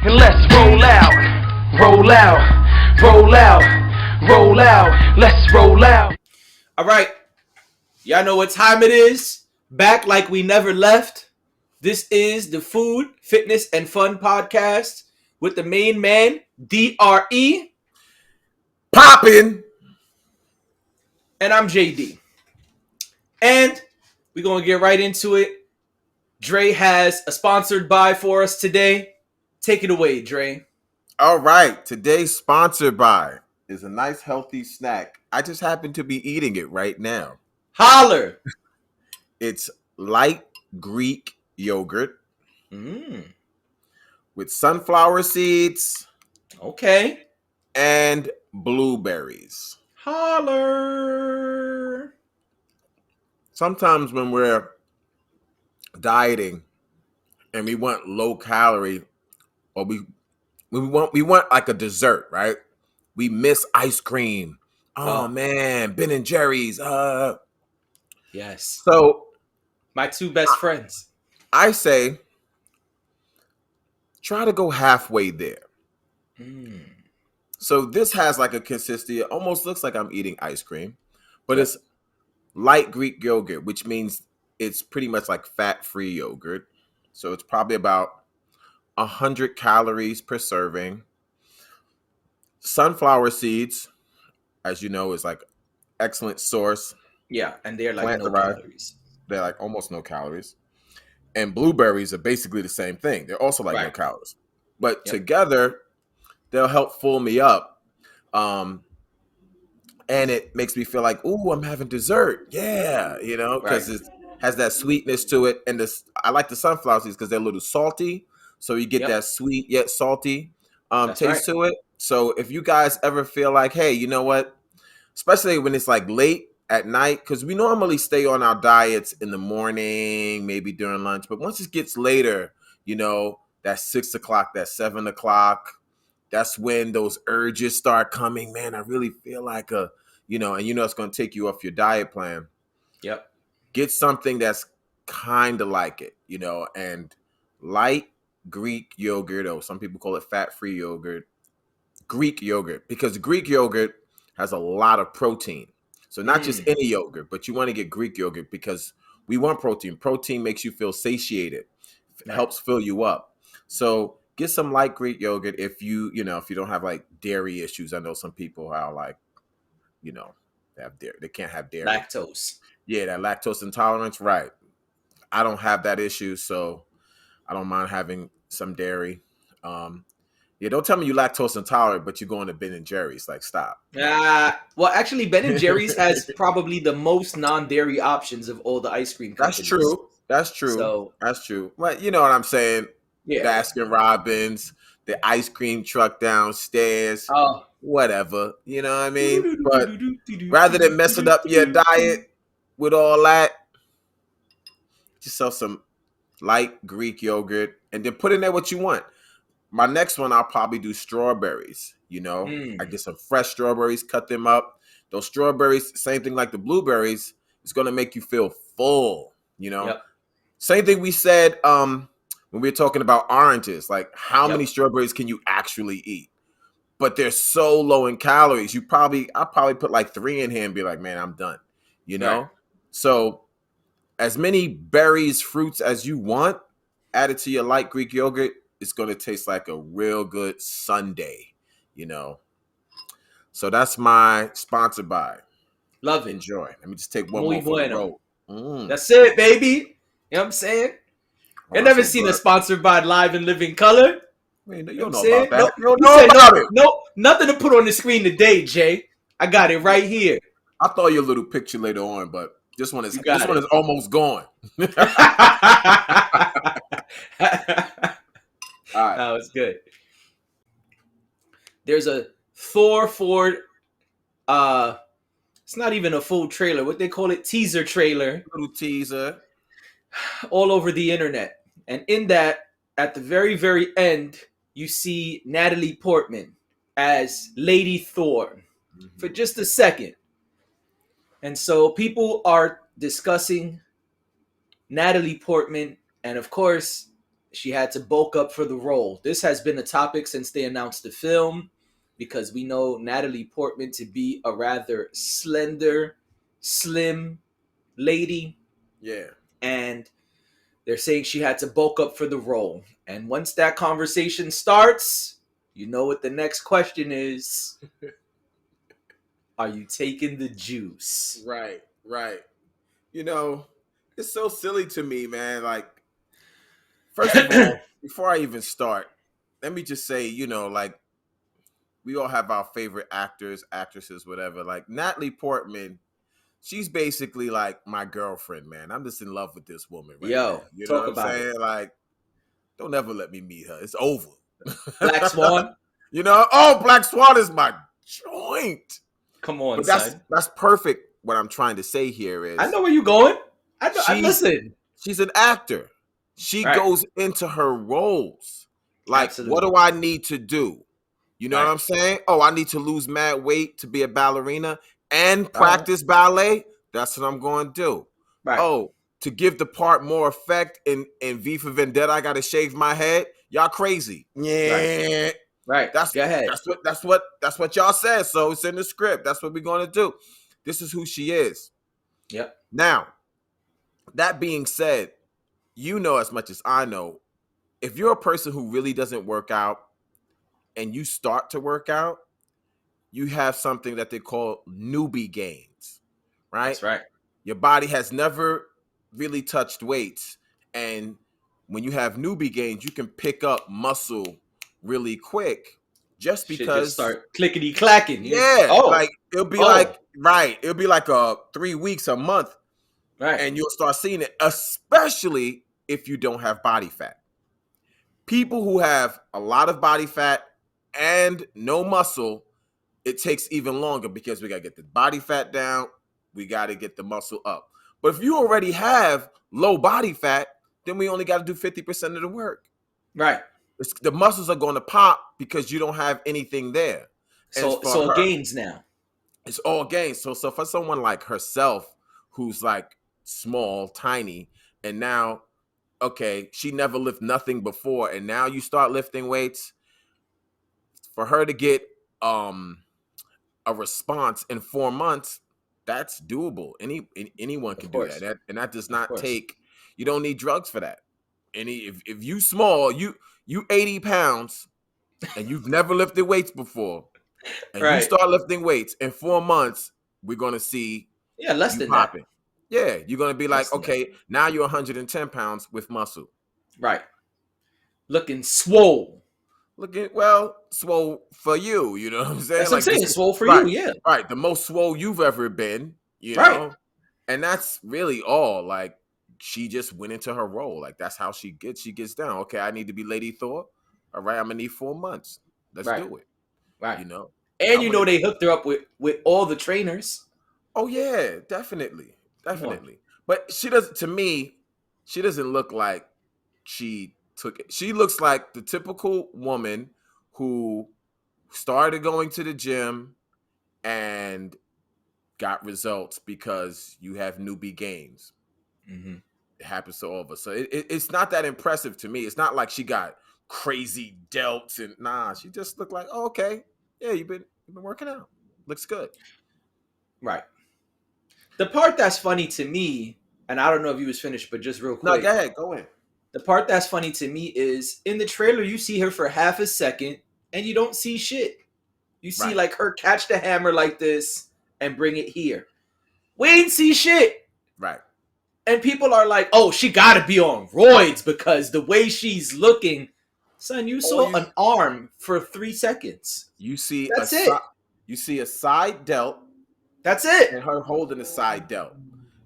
And let's roll out, roll out, roll out, roll out, let's roll out. All right, y'all know what time it is. Back like we never left. This is the Food, Fitness, and Fun podcast with the main man, DRE. Poppin'. And I'm JD. And we're going to get right into it. Dre has a sponsored buy for us today. Take it away, Dre. All right. Today's sponsored by is a nice healthy snack. I just happen to be eating it right now. Holler. It's light Greek yogurt with sunflower seeds Okay. and blueberries. Holler. Sometimes when we're dieting and we want low calorie, or we want like a dessert, right? We miss ice cream. Oh man, Ben and Jerry's. Yes. So My two best friends. I say try to go halfway there. So this has like a consistency. It almost looks like I'm eating ice cream, but it's light Greek yogurt, which means it's pretty much like fat-free yogurt. So it's probably about 100 calories per serving. Sunflower seeds, as you know, is like excellent source. Yeah, and they're like Plant no derived. calories. They're like almost no calories. And blueberries are basically the same thing. They're also like no Right. calories. But together, they'll help full me up. And it makes me feel like, ooh, I'm having dessert. Yeah, because it has that sweetness to it. And I like the sunflower seeds because they're a little salty. So you get that sweet yet salty taste to it. So if you guys ever feel like, hey, you know what? Especially when it's like late at night, because we normally stay on our diets in the morning, maybe during lunch. But once it gets later, that 6 o'clock, that 7 o'clock, that's when those urges start coming. Man, I really feel like and it's going to take you off your diet plan. Yep. Get something that's kind of like it, and light Greek yogurt, or some people call it fat-free yogurt, Greek yogurt, because Greek yogurt has a lot of protein. So not just any yogurt, but you want to get Greek yogurt because we want protein. Protein makes you feel satiated. It helps fill you up. So get some light Greek yogurt if you don't have like dairy issues. I know some people are like, they have dairy. They can't have dairy. Lactose. Yeah, that lactose intolerance. Right. I don't have that issue, so I don't mind having some dairy. Don't tell me you lactose intolerant, but you're going to Ben and Jerry's. Like, stop. Well, actually, Ben and Jerry's has probably the most non-dairy options of all the ice cream companies. That's true. So, that's true. But you know what I'm saying? Yeah. Baskin Robbins, the ice cream truck downstairs, whatever. You know what I mean? But rather than messing up your diet with all that, just sell some light Greek yogurt and then put in there what you want. My next one, I'll probably do strawberries. I get some fresh strawberries, cut them up. Those strawberries, same thing like the blueberries, it's going to make you feel full, Yep. Same thing we said when we were talking about oranges, like how many strawberries can you actually eat? But they're so low in calories. I'll probably put like 3 in here and be like, man, I'm done, Right. So as many berries, fruits as you want, add it to your light Greek yogurt. It's going to taste like a real good sundae, So that's my sponsor buy. Love it. Enjoy. Let me just take one Muy more for the bueno. road. That's it, baby. You know what I'm saying? I've never seen a sponsored by Live and Living Color. You don't know about that. You don't know about it. No, nothing to put on the screen today, Jay. I got it right here. I'll throw you a little picture later on, but this one is almost gone. All right. That was good. There's a Thor Ford. It's not even a full trailer. What they call it, teaser trailer. Little teaser. All over the internet, and in that, at the very, very end, you see Natalie Portman as Lady Thor for just a second, and so people are discussing Natalie Portman, and of course, she had to bulk up for the role. This has been a topic since they announced the film because we know Natalie Portman to be a rather slender, slim lady. Yeah. And they're saying she had to bulk up for the role. And once that conversation starts, you know what the next question is. Are you taking the juice? Right, right. You know, it's so silly to me, man. Like, first of all, before I even start, let me just say, like, we all have our favorite actors, actresses, whatever. Like, Natalie Portman, she's basically like my girlfriend, man. I'm just in love with this woman right now. Yo, You know talk what I'm about saying? it. Like, don't ever let me meet her. It's over. Black Swan? Black Swan is my joint. Come on, But son. that's perfect. What I'm trying to say here is I know where you're going. I know. Listen. she's an actor. She Right. goes into her roles. Like, Absolutely. what do I need to do? You know Right. what I'm saying? Oh, I need to lose mad weight to be a ballerina and practice ballet. That's what I'm going to do. Right. Oh, to give the part more effect in V for Vendetta, I got to shave my head. Y'all crazy? Yeah. Right. Go ahead. That's what y'all said. So it's in the script. That's what we're going to do. This is who she is. Yep. Now, that being said, you know as much as I know, if you're a person who really doesn't work out and you start to work out, you have something that they call newbie gains, right? That's right. Your body has never really touched weights. And when you have newbie gains, you can pick up muscle really quick just Shit because. just start clickety clacking. Yeah. Like it'll be it'll be like 3 weeks, a month. Right. And you'll start seeing it, especially if you don't have body fat. People who have a lot of body fat and no muscle, it takes even longer because we got to get the body fat down. We got to get the muscle up. But if you already have low body fat, then we only got to do 50% of the work. Right. The muscles are going to pop because you don't have anything there. So it gains now. It's all gains. So for someone like herself, who's like small, tiny, and now, okay, she never lifted nothing before, and now you start lifting weights, for her to get a response in 4 months, that's doable. Anyone can do that. And that does not take. You don't need drugs for that. If you small, you 80 pounds, and you've never lifted weights before, and you start lifting weights in 4 months, we're gonna see less than popping. that. Yeah, you're gonna be like, okay, now you're 110 pounds with muscle. Right. Looking swole. Swole for you, you know what I'm saying? That's what I'm saying, swole for you, yeah. Right, the most swole you've ever been, you know? And that's really all. Like, she just went into her role. Like, that's how she gets down. Okay, I need to be Lady Thor. All right, I'm gonna need 4 months. Let's do it. Right. You know? And they hooked her up with all the trainers. Oh, yeah, definitely. But she doesn't look like she took it. She looks like the typical woman who started going to the gym and got results because you have newbie gains. Mm-hmm. It happens to all of us. So it's not that impressive to me. It's not like she got crazy delts and she just looked like, oh, okay. Yeah, you've been working out. Looks good. Right. The part that's funny to me, and I don't know if you was finished, but just real quick. No, go ahead. Go in. The part that's funny to me is in the trailer, you see her for half a second and you don't see shit. You see like her catch the hammer like this and bring it here. We ain't see shit. Right. And people are like, oh, she got to be on roids because the way she's looking. Son, you saw an arm for 3 seconds. You see That's it. You see a side delt. That's it. And her holding a side delt.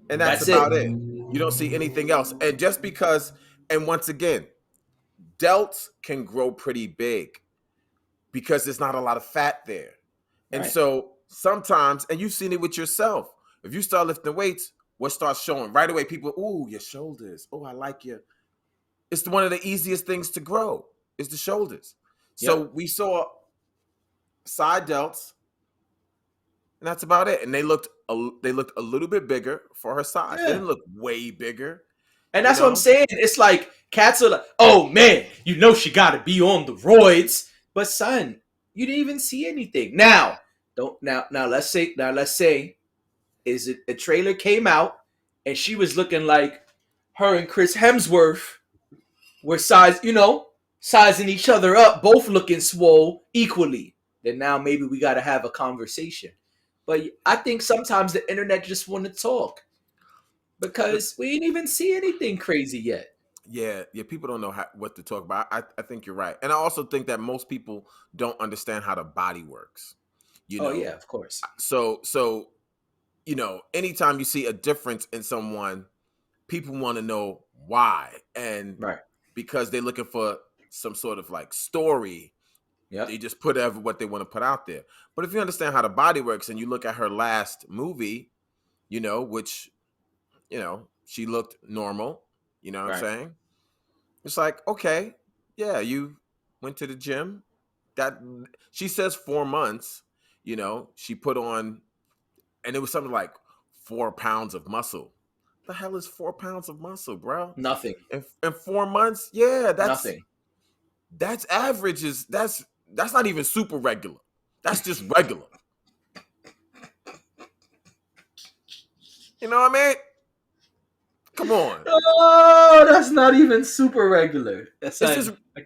And that's about it. You don't see anything else. And just because, and once again, delts can grow pretty big because there's not a lot of fat there. And so sometimes, and you've seen it with yourself, if you start lifting weights, what starts showing? Right away, people, ooh, your shoulders. Oh, I like you. It's one of the easiest things to grow is the shoulders. So we saw side delts, and that's about it. And they looked a little bit bigger for her size. They didn't look way bigger. And that's what I'm saying. It's like Cats are like, oh man, you know she got to be on the roids. But son, you didn't even see anything. Now, don't now let's say is it a trailer came out and she was looking like her and Chris Hemsworth were sizing each other up, both looking swole equally. Then now maybe we got to have a conversation. But I think sometimes the internet just want to talk because we ain't even see anything crazy yet. Yeah, people don't know what to talk about. I think you're right, and I also think that most people don't understand how the body works. Oh yeah, of course. So anytime you see a difference in someone, people want to know why, and Right. because they're looking for some sort of like story. Yeah. They just put what they want to put out there. But if you understand how the body works, and you look at her last movie, which she looked normal. You know what I'm saying? It's like, okay, yeah, you went to the gym. That she says 4 months, she put on, and it was something like 4 pounds of muscle. The hell is 4 pounds of muscle, bro? Nothing. In 4 months, yeah, Nothing. That's average. That's not even super regular. That's just regular. You know what I mean? Come on. Oh, that's not even super regular. I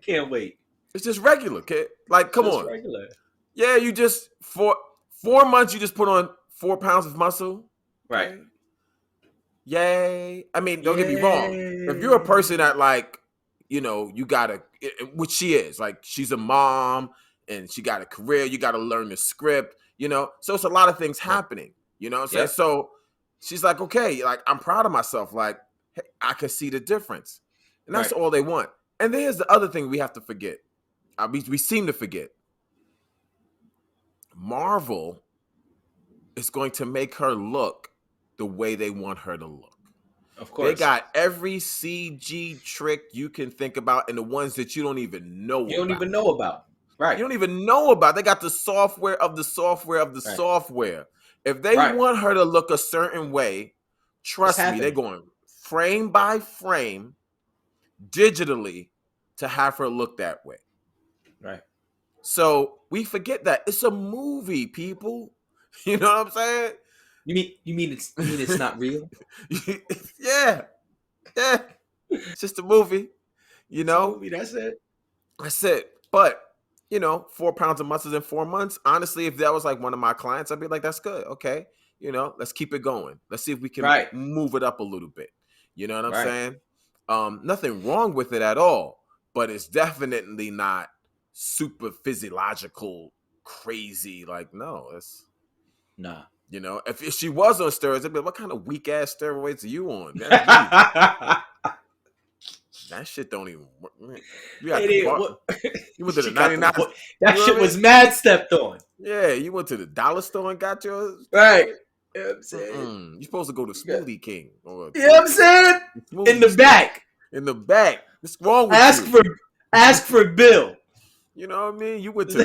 can't wait. It's just regular, kid. Like, come on. Regular. Yeah, you just 4 months. You just put on 4 pounds of muscle. Right. Okay? Yay. I mean, don't get me wrong. If you're a person that like, you gotta, which she is, like, she's a mom and she got a career. You got to learn the script. So it's a lot of things happening. You know what I'm saying? So she's like, okay, like, I'm proud of myself. Like, hey, I can see the difference. And that's all they want. And there's the other thing we have to forget. We seem to forget. Marvel is going to make her look the way they want her to look. Of course. They got every CG trick you can think about, and the ones that you don't even know about. You don't even know about. Right. You don't even know about. They got the software of the software of the software. If they want her to look a certain way, trust me, they're going frame by frame, digitally, to have her look that way. Right. So we forget that it's a movie, people. You know what I'm saying? You mean it's not real? Yeah. It's just a movie. It's a movie, that's it. That's it. But 4 pounds of muscles in 4 months. Honestly, if that was like one of my clients, I'd be like, that's good. Okay. Let's keep it going. Let's see if we can move it up a little bit. You know what I'm saying? Nothing wrong with it at all, but it's definitely not super physiological, crazy. Like, no, it's nah. If she was on steroids, I'd be like, what kind of weak ass steroids are you on? That shit don't even work. You went to the 99. That shit was mad stepped on. Yeah, you went to the dollar store and got yours. Right. You know what I'm saying? You're supposed to go to Smoothie King. Or, you know what I'm saying? In the back. In the back. What's wrong with you? Ask for a bill. You know what I mean? You went to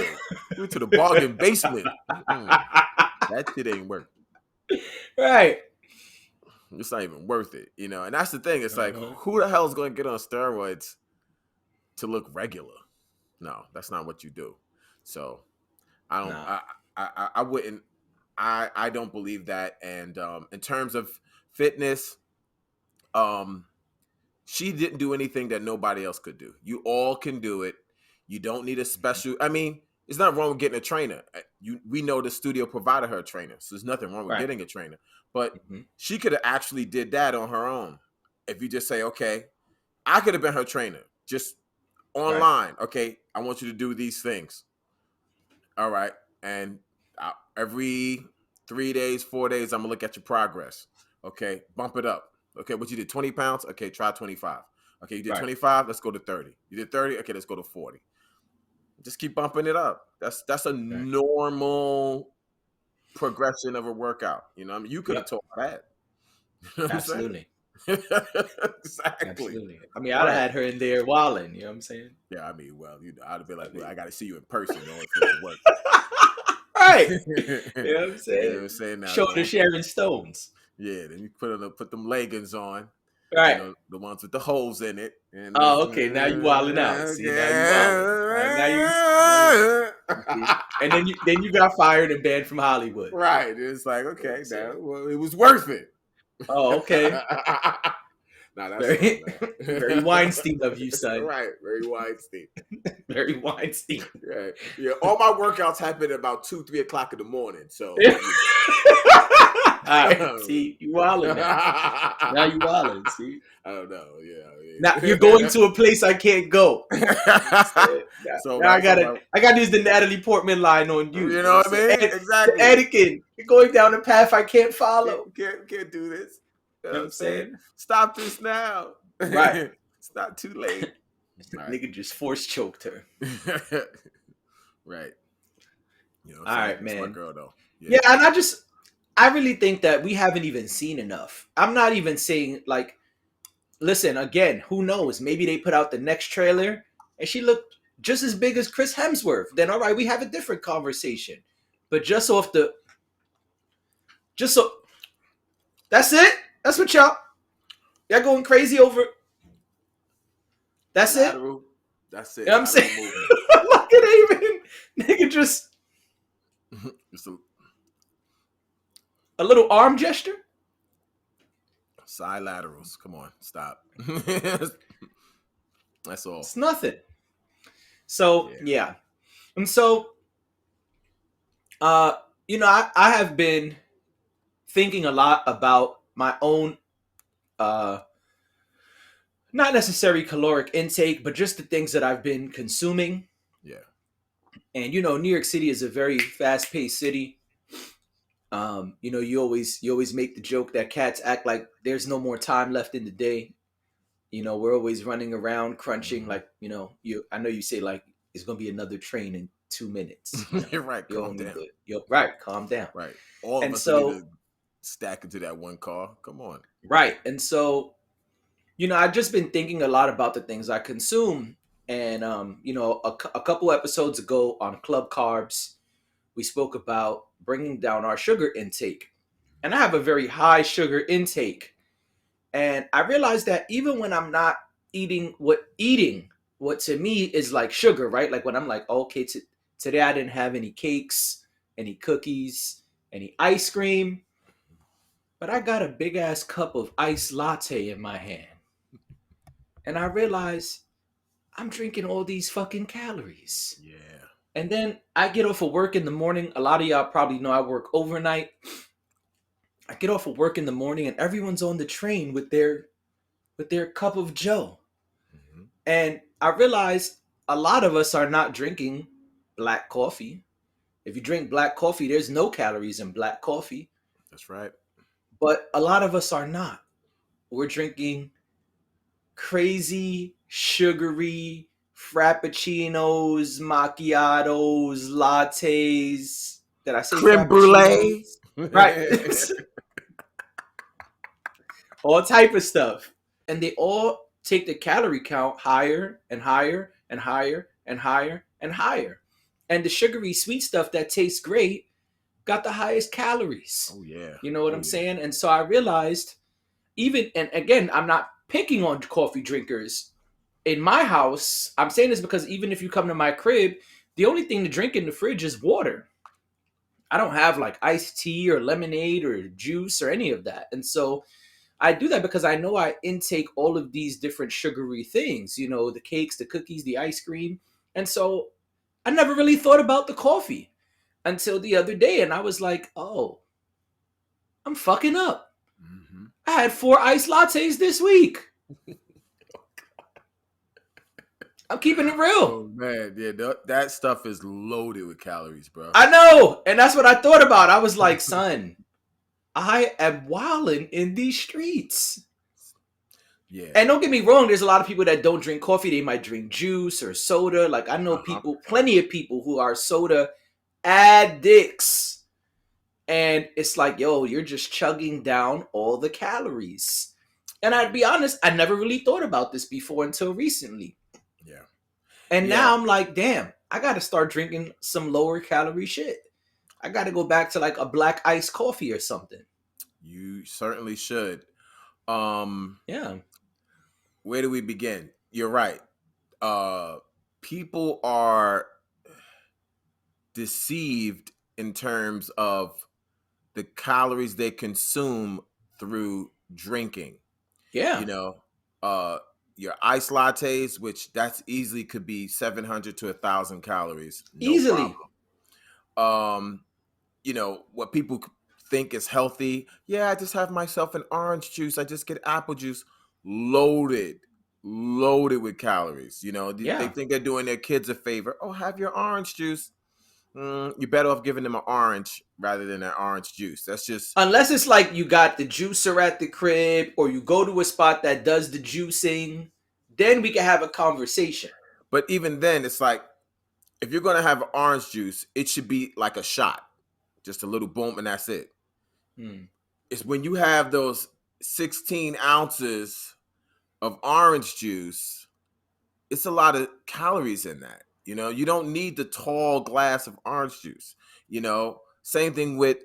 the bargain basement. That shit ain't worth it. Right. It's not even worth it, And that's the thing. It's like, who the hell is going to get on steroids to look regular? No, that's not what you do. So I don't. I wouldn't. I don't believe that. And in terms of fitness, she didn't do anything that nobody else could do. You all can do it. You don't need a special. I mean, it's not wrong with getting a trainer. We know the studio provided her a trainer, so there's nothing wrong with getting a trainer. But she could have actually did that on her own. If you just say, okay, I could have been her trainer, just online. Okay, I want you to do these things. All right, and every 3 days, 4 days, I'm gonna look at your progress. Okay, bump it up. Okay, what you did, 20 pounds? Okay, try 25. Okay, you did 25. Let's go to 30. You did 30. Okay, let's go to 40. Just keep bumping it up. That's a normal progression of a workout. I mean, you could have taught that. Absolutely. Exactly. Absolutely. I mean, I'd have had her in there wilding. You know what I'm saying? Yeah, I mean, well, I'd have been like, well, I got to see you in person in order for it to work. Right. You know what I'm saying? You know what I'm saying? Now, shoulder sharing stones. Yeah, then you put them leggings on. Right. the ones with the holes in it. And Oh, okay. Now you wilding out. See, now you wilding. And then you got fired and banned from Hollywood. Right. It's like, okay, now, well, it was worth it. Oh, okay. Nah, that's Very, all, man. very Weinstein of you, son. Right, very Weinstein. Very Weinstein. Right. Yeah, all my workouts happen at about 2, 3 o'clock in the morning. So all right, see, you wilding now. Now you wilding, see? I don't know. Yeah. Now you're going to a place I can't go. So now I gotta use the Natalie Portman line on you. You know what I mean? Exactly. Anakin, you're going down a path I can't follow. Can't do this. You know what I'm saying? Stop this now. Right. It's not too late. Right. Nigga just force choked her. Right. You know, all right, man. my girl though. Yeah, and I really think that we haven't even seen enough. I'm not even saying like, listen, again, who knows? Maybe they put out the next trailer and she looked just as big as Chris Hemsworth. Then all right, we have a different conversation. But just so that's it. That's what y'all going crazy over. That's lateral. it. That's it. You know what I'm saying? Look at even nigga just a little arm gesture. Side laterals. Come on, stop. That's all. It's nothing. So yeah. And so you know, I have been thinking a lot about my own not necessarily caloric intake, but just the things that I've been consuming. Yeah. And you know, New York City is a very fast-paced city. You know, you always make the joke that cats act like there's no more time left in the day. You know, we're always running around crunching, like, you know, I know you say like it's gonna be another train in 2 minutes. You know? You're right, calm down. Right, calm down. Right. All of us need to stack into that one car. Come on. Right. And so, you know, I've just been thinking a lot about the things I consume. And you know, a couple episodes ago on Club Carbs, we spoke about bringing down our sugar intake. And I have a very high sugar intake. And I realized that even when I'm not eating what to me is like sugar, right? Like when I'm like, okay, today I didn't have any cakes, any cookies, any ice cream, but I got a big ass cup of iced latte in my hand. And I realized I'm drinking all these fucking calories. Yeah. And then I get off of work in the morning. A lot of y'all probably know I work overnight. I get off of work in the morning and everyone's on the train with their cup of Joe. Mm-hmm. And I realized a lot of us are not drinking black coffee. If you drink black coffee, there's no calories in black coffee. That's right. But a lot of us are not. We're drinking crazy, sugary frappuccinos, macchiatos, lattes. Did I say creme brulee? Right. All type of stuff. And they all take the calorie count higher and higher and higher and higher and higher. And the sugary sweet stuff that tastes great got the highest calories. Oh, yeah. You know what I'm saying? And so I realized and again, I'm not picking on coffee drinkers. In my house, I'm saying this because even if you come to my crib, the only thing to drink in the fridge is water. I don't have like iced tea or lemonade or juice or any of that. And so I do that because I know I intake all of these different sugary things, you know, the cakes, the cookies, the ice cream. And so I never really thought about the coffee until the other day. And I was like, oh, I'm fucking up. Mm-hmm. I had 4 iced lattes this week. I'm keeping it real. Oh, man. Yeah, that stuff is loaded with calories, bro. I know. And that's what I thought about. I was like, son, I am wilding in these streets. Yeah. And don't get me wrong, there's a lot of people that don't drink coffee. They might drink juice or soda. Like I know plenty of people who are soda addicts. And it's like, yo, you're just chugging down all the calories. And I'd be honest, I never really thought about this before until recently. Yeah. And now I'm like, damn, I got to start drinking some lower calorie shit. I got to go back to like a black iced coffee or something. You certainly should. Yeah. Where do we begin? You're right. People are deceived in terms of the calories they consume through drinking. You Yeah. know, uh, your ice lattes, which that's easily could be 700 to 1,000 calories, no Easily. problem. Um, what people think is healthy. Yeah, I just have myself an orange juice. I just get apple juice, loaded, loaded with calories. They Yeah. think they're doing their kids a favor. Oh, have your orange juice. You're better off giving them an orange rather than an orange juice. That's just. Unless it's like you got the juicer at the crib or you go to a spot that does the juicing, then we can have a conversation. But even then, it's like if you're gonna have orange juice, it should be like a shot, just a little boom, and that's it. Hmm. It's when you have those 16 ounces of orange juice, it's a lot of calories in that. You don't need the tall glass of orange juice. Same thing with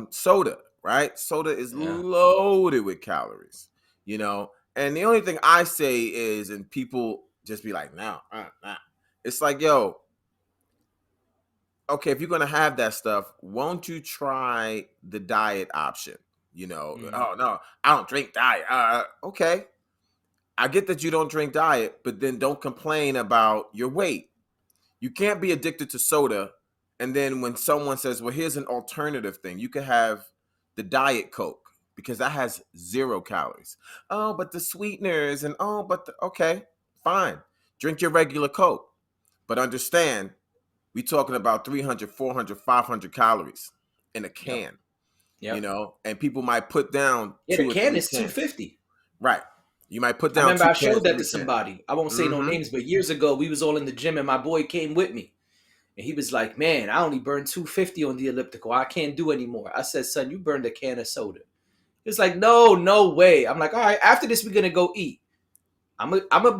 soda, right? Soda is Yeah. loaded with calories. And the only thing I say is, and people just be like, no, nah. It's like, yo, okay, if you're gonna have that stuff, won't you try the diet option? Hmm. Oh no, I don't drink diet. Okay, I get that you don't drink diet, but then don't complain about your weight. You can't be addicted to soda, and then when someone says, "Well, here's an alternative thing," you could have the diet Coke because that has 0 calories. Oh, but the sweeteners and okay, fine. Drink your regular Coke, but understand we talking about 300, 400, 500 calories in a Yep. can, Yep. and people might put down Yeah, the two or can three is cans. 250. Right. You might put I down remember two I cans, showed that to three cans. somebody. I won't say no Mm-hmm. names, but years ago we was all in the gym and my boy came with me. And he was like, "Man, I only burned 250 on the elliptical. I can't do anymore." I said, "Son, you burned a can of soda." He was like, "No, no way." I'm like, "All right, after this we're gonna go eat. I'm gonna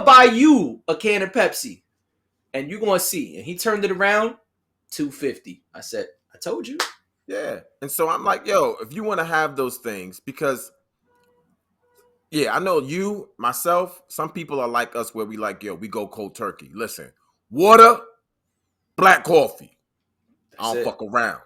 buy you a can of Pepsi and you're gonna see." And he turned it around, 250. I said, "I told you." Yeah. And so I'm like, yo, if you want to have those things, because yeah, I know you, myself, some people are like us where we like, yo, we go cold turkey. Listen, water, black coffee. I That's don't it. fuck around.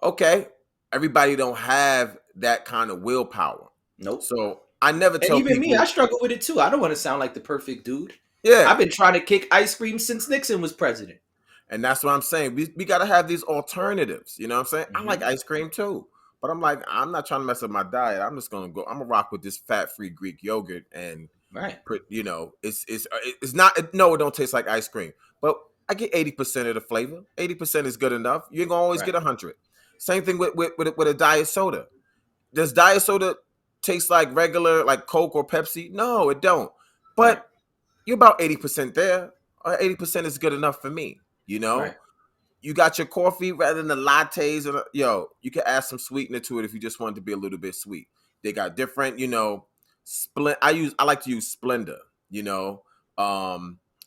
Okay. Everybody don't have that kind of willpower. Nope. So I never And tell even me, I people, struggle with it too. I don't want to sound like the perfect dude. yeah. I've been trying to kick ice cream since Nixon was president. And that's what I'm saying. We got to have these alternatives. You know what I'm saying? I like Hmm. ice cream too. But I'm like, I'm not trying to mess up my diet. I'm just going to go, I'm going to rock with this fat free Greek yogurt. And, Right. it's not, no, it don't taste like ice cream. But I get 80% of the flavor. 80% is good enough. You ain't going to always Right. get 100. Same thing with a diet soda. Does diet soda taste like regular, like Coke or Pepsi? No, it don't. Right. But you're about 80% there. 80% is good enough for me, you know? Right. You got your coffee rather than the lattes. You can add some sweetener to it if you just want it to be a little bit sweet. They got different, I like to use Splenda, you know.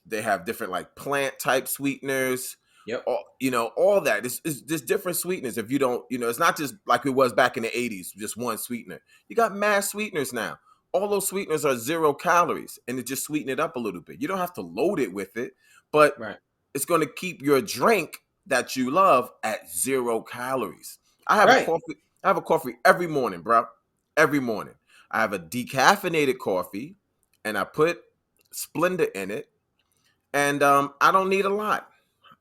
They have different like plant type sweeteners, Yep. all that. It's just different sweeteners. If you don't, it's not just like it was back in the 80s, just one sweetener. You got mass sweeteners now. All those sweeteners are 0 calories and it just sweeten it up a little bit. You don't have to load it with it, but Right. it's going to keep your drink that you love at 0 calories. I have a Right. coffee. I have a coffee every morning, bro. Every morning. I have a decaffeinated coffee, and I put Splenda in it, and I don't need a lot.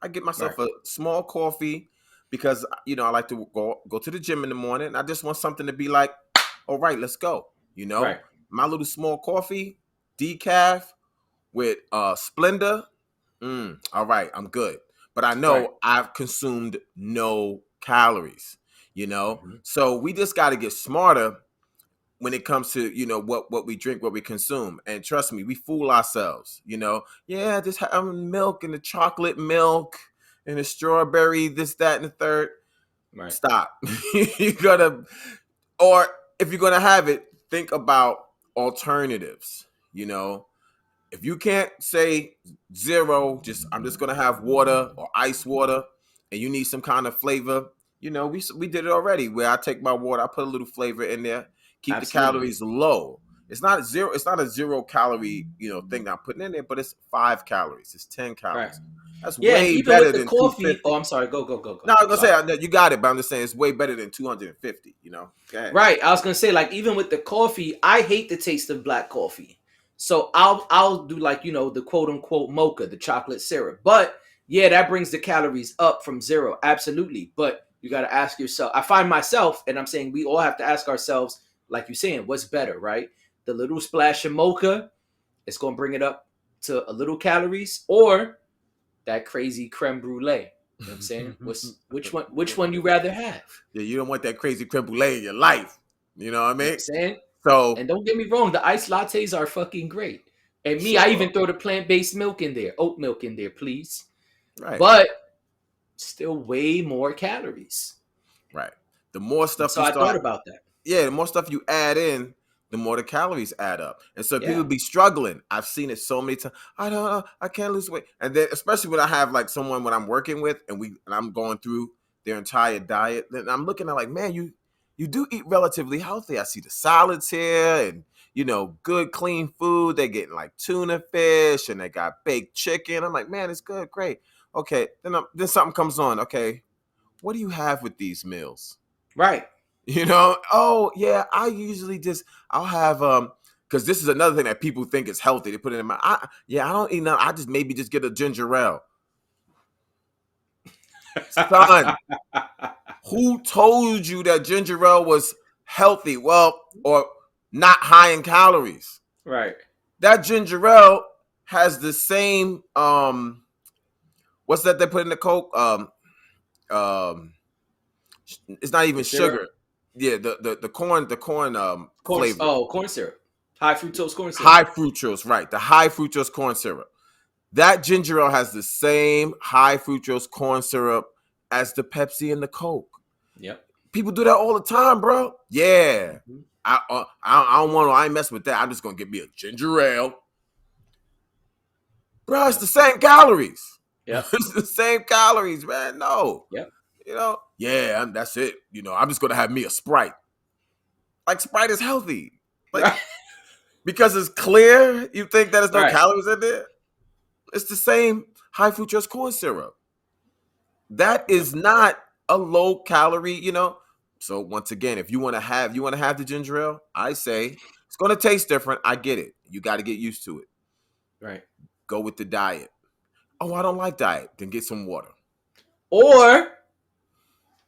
I get myself Right. a small coffee because I like to go to the gym in the morning. And I just want something to be like, all right, let's go. Right. My little small coffee, decaf with Splenda. All right, I'm good. But I Right. know I've consumed no calories, Hmm. So we just got to get smarter when it comes to, what we drink, what we consume. And trust me, we fool ourselves, Yeah, just having milk and the chocolate milk and the strawberry, this, that, and the third. Right. Stop. You gotta, or if you're gonna have it, think about alternatives, if you can't say 0, I'm just gonna have water or ice water, and you need some kind of flavor. We did it already. Where I take my water, I put a little flavor in there. Keep the Absolutely. calories low. It's not zero. It's not a 0 calorie, thing I'm putting in there, but it's 5 calories. It's 10 calories. That's Yeah, and way even better with the than coffee. 250. Oh, I'm sorry. Go. No, I was Sorry. gonna say you got it, but I'm just saying it's way better than 250. Okay. Right. I was gonna say, like, even with the coffee, I hate the taste of black coffee. So I'll do, like, the quote unquote mocha, the chocolate syrup. But yeah, that brings the calories up from 0. Absolutely. But you gotta ask yourself. I find myself, and I'm saying we all have to ask ourselves, like you're saying, what's better, right? The little splash of mocha, it's gonna bring it up to a little calories, or that crazy creme brulee. You know what I'm saying? Which one you rather have? Yeah, you don't want that crazy creme brulee in your life. You know what I You know what mean? I'm saying? So And don't get me wrong, the iced lattes are fucking great. And me, I sure, even throw the plant-based milk in there, oat milk in there, please. right, But still way more calories. right. The more And stuff so you I thought start, about that. yeah, the more stuff you add in, the more the calories add up. And so people Yeah. be struggling. I've seen it so many times. I don't know. I can't lose weight. And then especially when I have like someone when I'm working with and I'm going through their entire diet, then I'm looking at like, man, you do eat relatively healthy. I see the salads here and good clean food. They're getting like tuna fish and they got baked chicken. I'm like, man, it's good, great. Okay. Then something comes on. Okay. What do you have with these meals? Right. Oh yeah, I'll have because this is another thing that people think is healthy. They put it in I don't eat nothing. I just maybe just get a ginger ale. Son, who told you that ginger ale was healthy? Well, or not high in calories. Right. That ginger ale has the same what's that they put in the Coke? Um it's not even The syrup. sugar. Yeah, the corn flavor. Corn syrup. High fructose corn syrup. High fructose, right. The high fructose corn syrup. That ginger ale has the same high fructose corn syrup as the Pepsi and the Coke. Yep. People do that all the time, bro. Yeah. Mm-hmm. I don't want to, I ain't messing with that. I'm just going to get me a ginger ale. Bro, it's the same calories. Yep. It's the same calories, man. No. Yep. Yeah, that's it. I'm just going to have me a Sprite. Like, Sprite is healthy. Like, Right. because it's clear, you think that there's no Right. calories in there? It's the same high fructose corn syrup. That is not a low calorie, So once again, if you want to have the ginger ale, I say it's going to taste different. I get it. You got to get used to it. Right. Go with the diet. Oh, I don't like diet. Then get some water. Or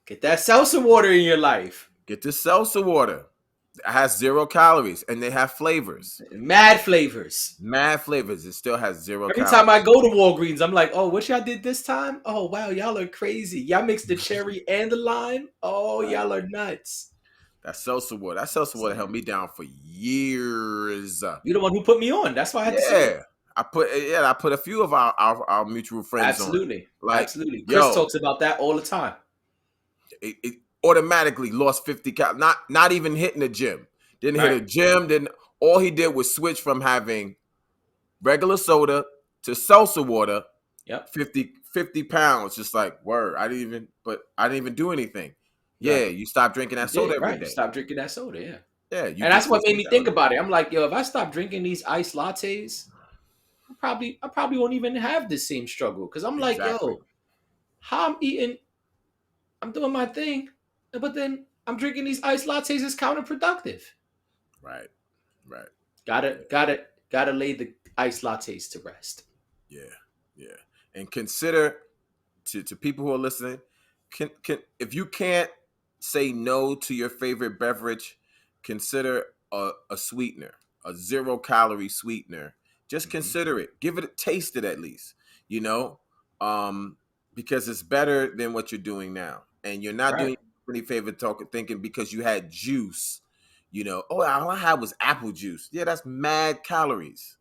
get that seltzer water in your life. Get the seltzer water. It has 0 calories and they have flavors. Mad flavors. It still has 0 Every calories. time I go to Walgreens, I'm like, oh, what y'all did this time? Oh, wow, y'all are crazy. Y'all mixed the cherry and the lime? Oh, y'all are nuts. That seltzer water held me down for years. You're the one who put me on. That's why I had to say it. I put a few of our mutual friends Absolutely. on. Absolutely. Chris talks about that all the time. It automatically lost 50 calories. Not even hitting the gym. Didn't hit a gym. All he did was switch from having regular soda to seltzer water. Yep. 50 pounds. Just like, word. I didn't even do anything. Yeah, you stop drinking that soda every day. Stop drinking that soda, yeah. Yeah. And that's what made me think about it. I'm like, yo, if I stop drinking these iced lattes, I probably won't even have the same struggle. Because I'm like, yo, how I'm doing my thing, but then I'm drinking these iced lattes is counterproductive. Right. Gotta lay the iced lattes to rest. Yeah. And consider to people who are listening, can if you can't say no to your favorite beverage, consider a sweetener, a 0 calorie sweetener. Just consider it. Taste it at least. Because it's better than what you're doing now, and you're not doing any favor thinking because you had juice. All I had was apple juice. Yeah, that's mad calories.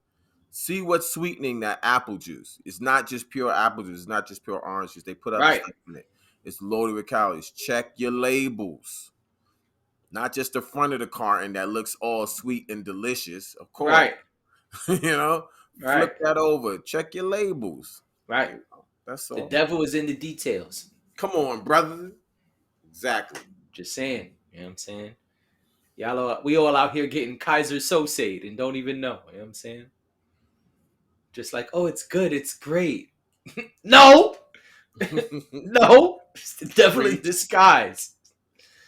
See what's sweetening that apple juice. It's not just pure apple juice. It's not just pure orange juice. They put other stuff in it. It's loaded with calories. Check your labels. Not just the front of the carton that looks all sweet and delicious. Of course. Right. Flip that over. Check your labels. Right. That's all. The devil is in the details. Come on, brother. Exactly. Just saying. You know what I'm saying? we all out here getting Kaiser Sosade and don't even know. You know what I'm saying? Just like, oh, it's good, it's great. No, no, it's definitely Preach. disguise.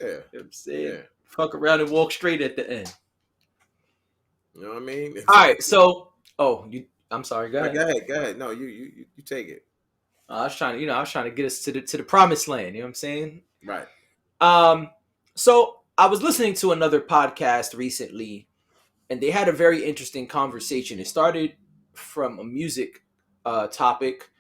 Yeah. You know what I'm saying? Yeah. Fuck around and walk straight at the end. You know what I mean? All right, so I'm sorry. Go Go ahead. ahead. Go ahead. No, you take it. I was trying to get us to the promised land. You know what I'm saying? Right. So I was listening to another podcast recently, and they had a very interesting conversation. It started from a music topic.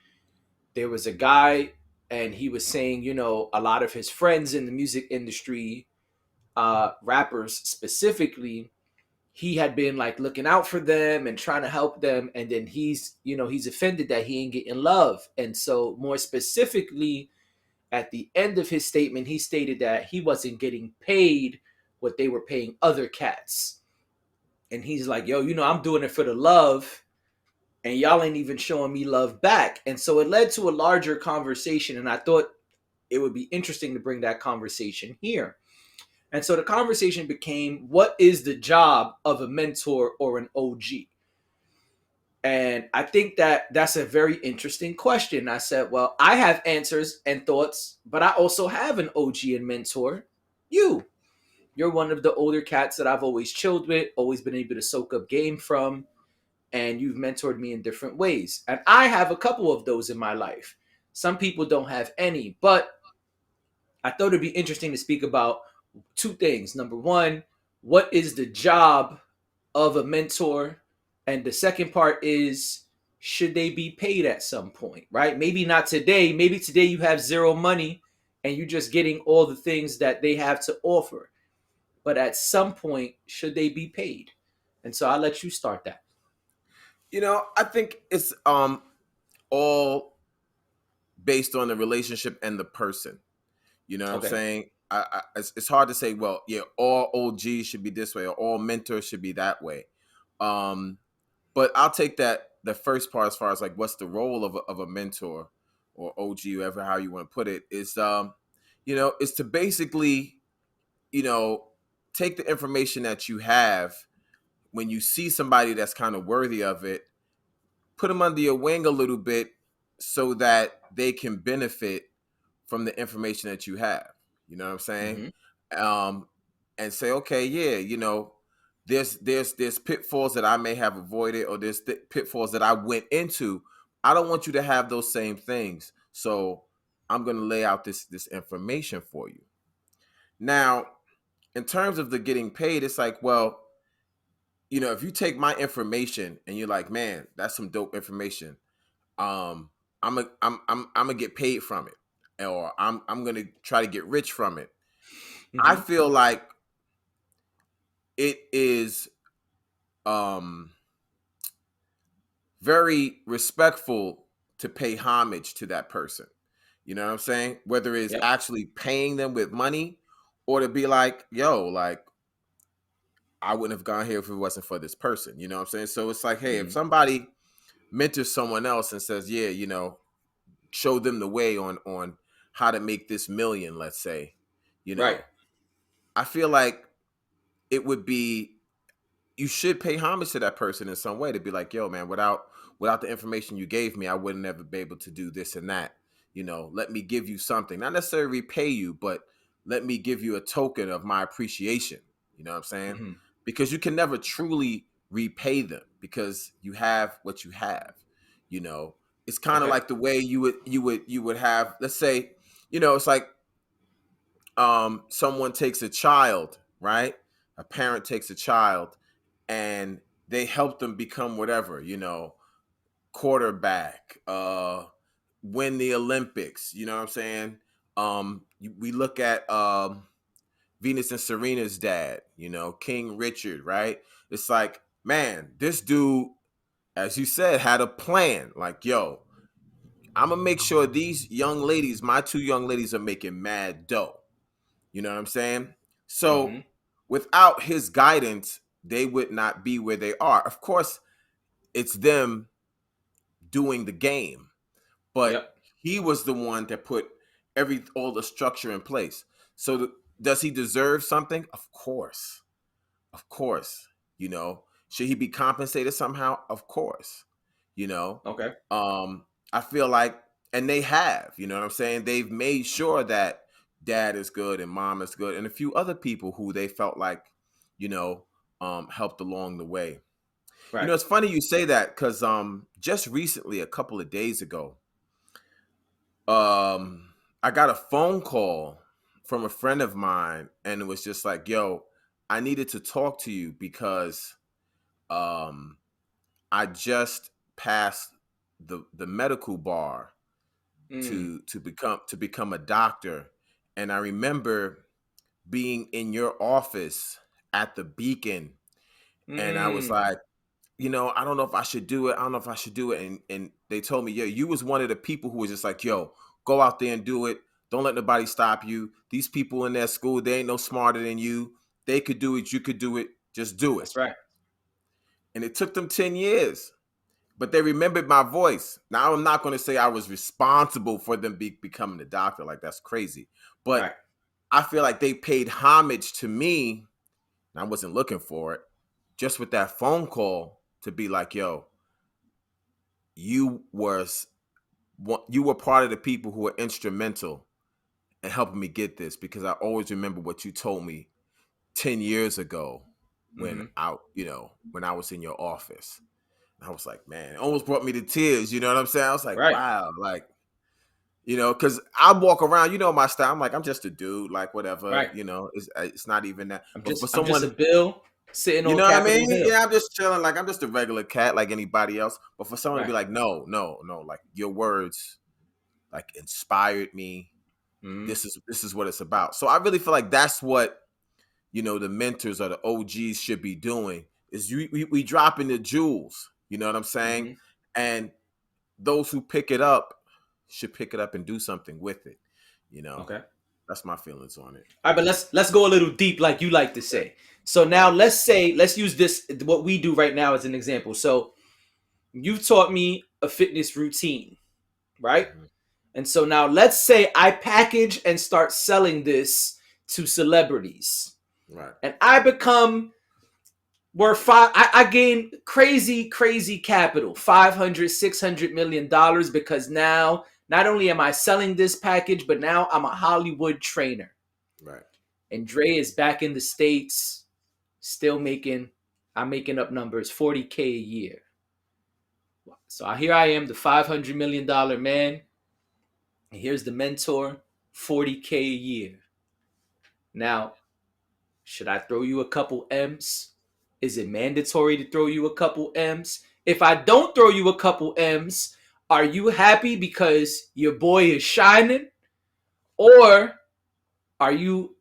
There was a guy, and he was saying, a lot of his friends in the music industry, rappers specifically, he had been like looking out for them and trying to help them, and then he's offended that he ain't getting love. And so more specifically, at the end of his statement, he stated that he wasn't getting paid what they were paying other cats. And he's like, yo, I'm doing it for the love, and y'all ain't even showing me love back. And so it led to a larger conversation, and I thought it would be interesting to bring that conversation here. And so the conversation became, what is the job of a mentor or an OG? And I think that that's a very interesting question. I said, well, I have answers and thoughts, but I also have an OG and mentor. You're one of the older cats that I've always chilled with, always been able to soak up game from, and you've mentored me in different ways. And I have a couple of those in my life. Some people don't have any, but I thought it'd be interesting to speak about two things. Number one, what is the job of a mentor? And the second part is, should they be paid at some point, right? Maybe not today. Maybe today you have zero money and you're just getting all the things that they have to offer. But at some point, should they be paid? And so I'll let you start that. I think it's all based on the relationship and the person. You know what I'm Okay. saying? It's hard to say, well, yeah, all OGs should be this way or all mentors should be that way. But I'll take the first part as far as like what's the role of a mentor or OG, whatever how you want to put it, is is to basically, take the information that you have when you see somebody that's kind of worthy of it, put them under your wing a little bit so that they can benefit from the information that you have. You know what I'm saying? Mm-hmm. And say, okay, yeah, there's pitfalls that I may have avoided, or there's pitfalls that I went into. I don't want you to have those same things. So I'm going to lay out this information for you. Now, in terms of the getting paid, it's like, well, if you take my information and you're like, man, that's some dope information. I'm gonna get paid from it, or I'm gonna try to get rich from it. Mm-hmm. I feel like it is very respectful to pay homage to that person. You know what I'm saying? Whether it's actually paying them with money or to be like, yo, like, I wouldn't have gone here if it wasn't for this person. You know what I'm saying? So it's like, hey, if somebody mentors someone else and says, yeah, show them the way on how to make this million, let's say, Right. I feel like it would be, you should pay homage to that person in some way to be like, yo, man, without the information you gave me, I wouldn't ever be able to do this and that. Let me give you something, not necessarily repay you, but let me give you a token of my appreciation. You know what I'm saying? Mm-hmm. Because you can never truly repay them because you have what you have. It's kind of like the way you would have, let's say, it's like someone takes a child, right? A parent takes a child and they help them become whatever, quarterback, win the Olympics, you know what I'm saying? We look at Venus and Serena's dad, King Richard, right? It's like, man, this dude, as you said, had a plan. Like, yo, I'm gonna make sure these young ladies, my two young ladies, are making mad dough. You know what I'm saying? So without his guidance, they would not be where they are. Of course, it's them doing the game, but he was the one that put all the structure in place. So does he deserve something? Of course. Of course. Should he be compensated somehow? Of course. You know, Okay. I feel like, and they have, you know what I'm saying? They've made sure that dad is good and mom is good, and a few other people who they felt like, you know, helped along the way. Right. It's funny you say that because just recently, a couple of days ago, I got a phone call from a friend of mine, and it was just like, yo, I needed to talk to you because I just passed the medical bar Mm. to become a doctor, and I remember being in your office at the Beacon, and I was Mm. like, I don't know if I should do it. I don't know if I should do it. And they told me, yo, you was one of the people who was just like, yo, go out there and do it. Don't let nobody stop you. These people in their school, they ain't no smarter than you. They could do it. You could do it. Just do it. That's right. And it took them 10 years, but they remembered my voice. Now, I'm not going to say I was responsible for them becoming a doctor. Like, that's crazy. But Right. I feel like they paid homage to me, and I wasn't looking for it, just with that phone call to be like, yo, you were part of the people who were instrumental in helping me get this, because I always remember what you told me 10 years ago when Mm-hmm. when I was in your office. I was like, man, it almost brought me to tears. You know what I'm saying? I was like, Right. wow, like, because I walk around, my style. I'm like, I'm just a dude, like whatever, Right. it's not even that. But for I'm just someone, a bill sitting you on know what I Capitol mean? Hill. Yeah, I'm just chilling. Like, I'm just a regular cat like anybody else. But for someone to be Right. like, no, no, no, like your words like inspired me. Mm-hmm. This is what it's about. So I really feel like that's what, the mentors or the OGs should be doing, is we dropping the jewels. You know what I'm saying? Mm-hmm. And those who pick it up should pick it up and do something with it. You know, Okay. that's my feelings on it. All right, but let's go a little deep, like you like to say. So now Right. let's use this, what we do right now, as an example. So you've taught me a fitness routine, right? Mhm. And so now let's say I package and start selling this to celebrities, Right. and I become where I gain crazy capital, 500, $600 million, because now not only am I selling this package, but now I'm a Hollywood trainer. Right. And Dre is back in the States, still I'm making up numbers, 40K a year. So here I am, the $500 million man. And here's the mentor, 40K a year. Now, should I throw you a couple M's? Is it mandatory to throw you a couple M's? If I don't throw you a couple M's, are you happy because your boy is shining? Or are you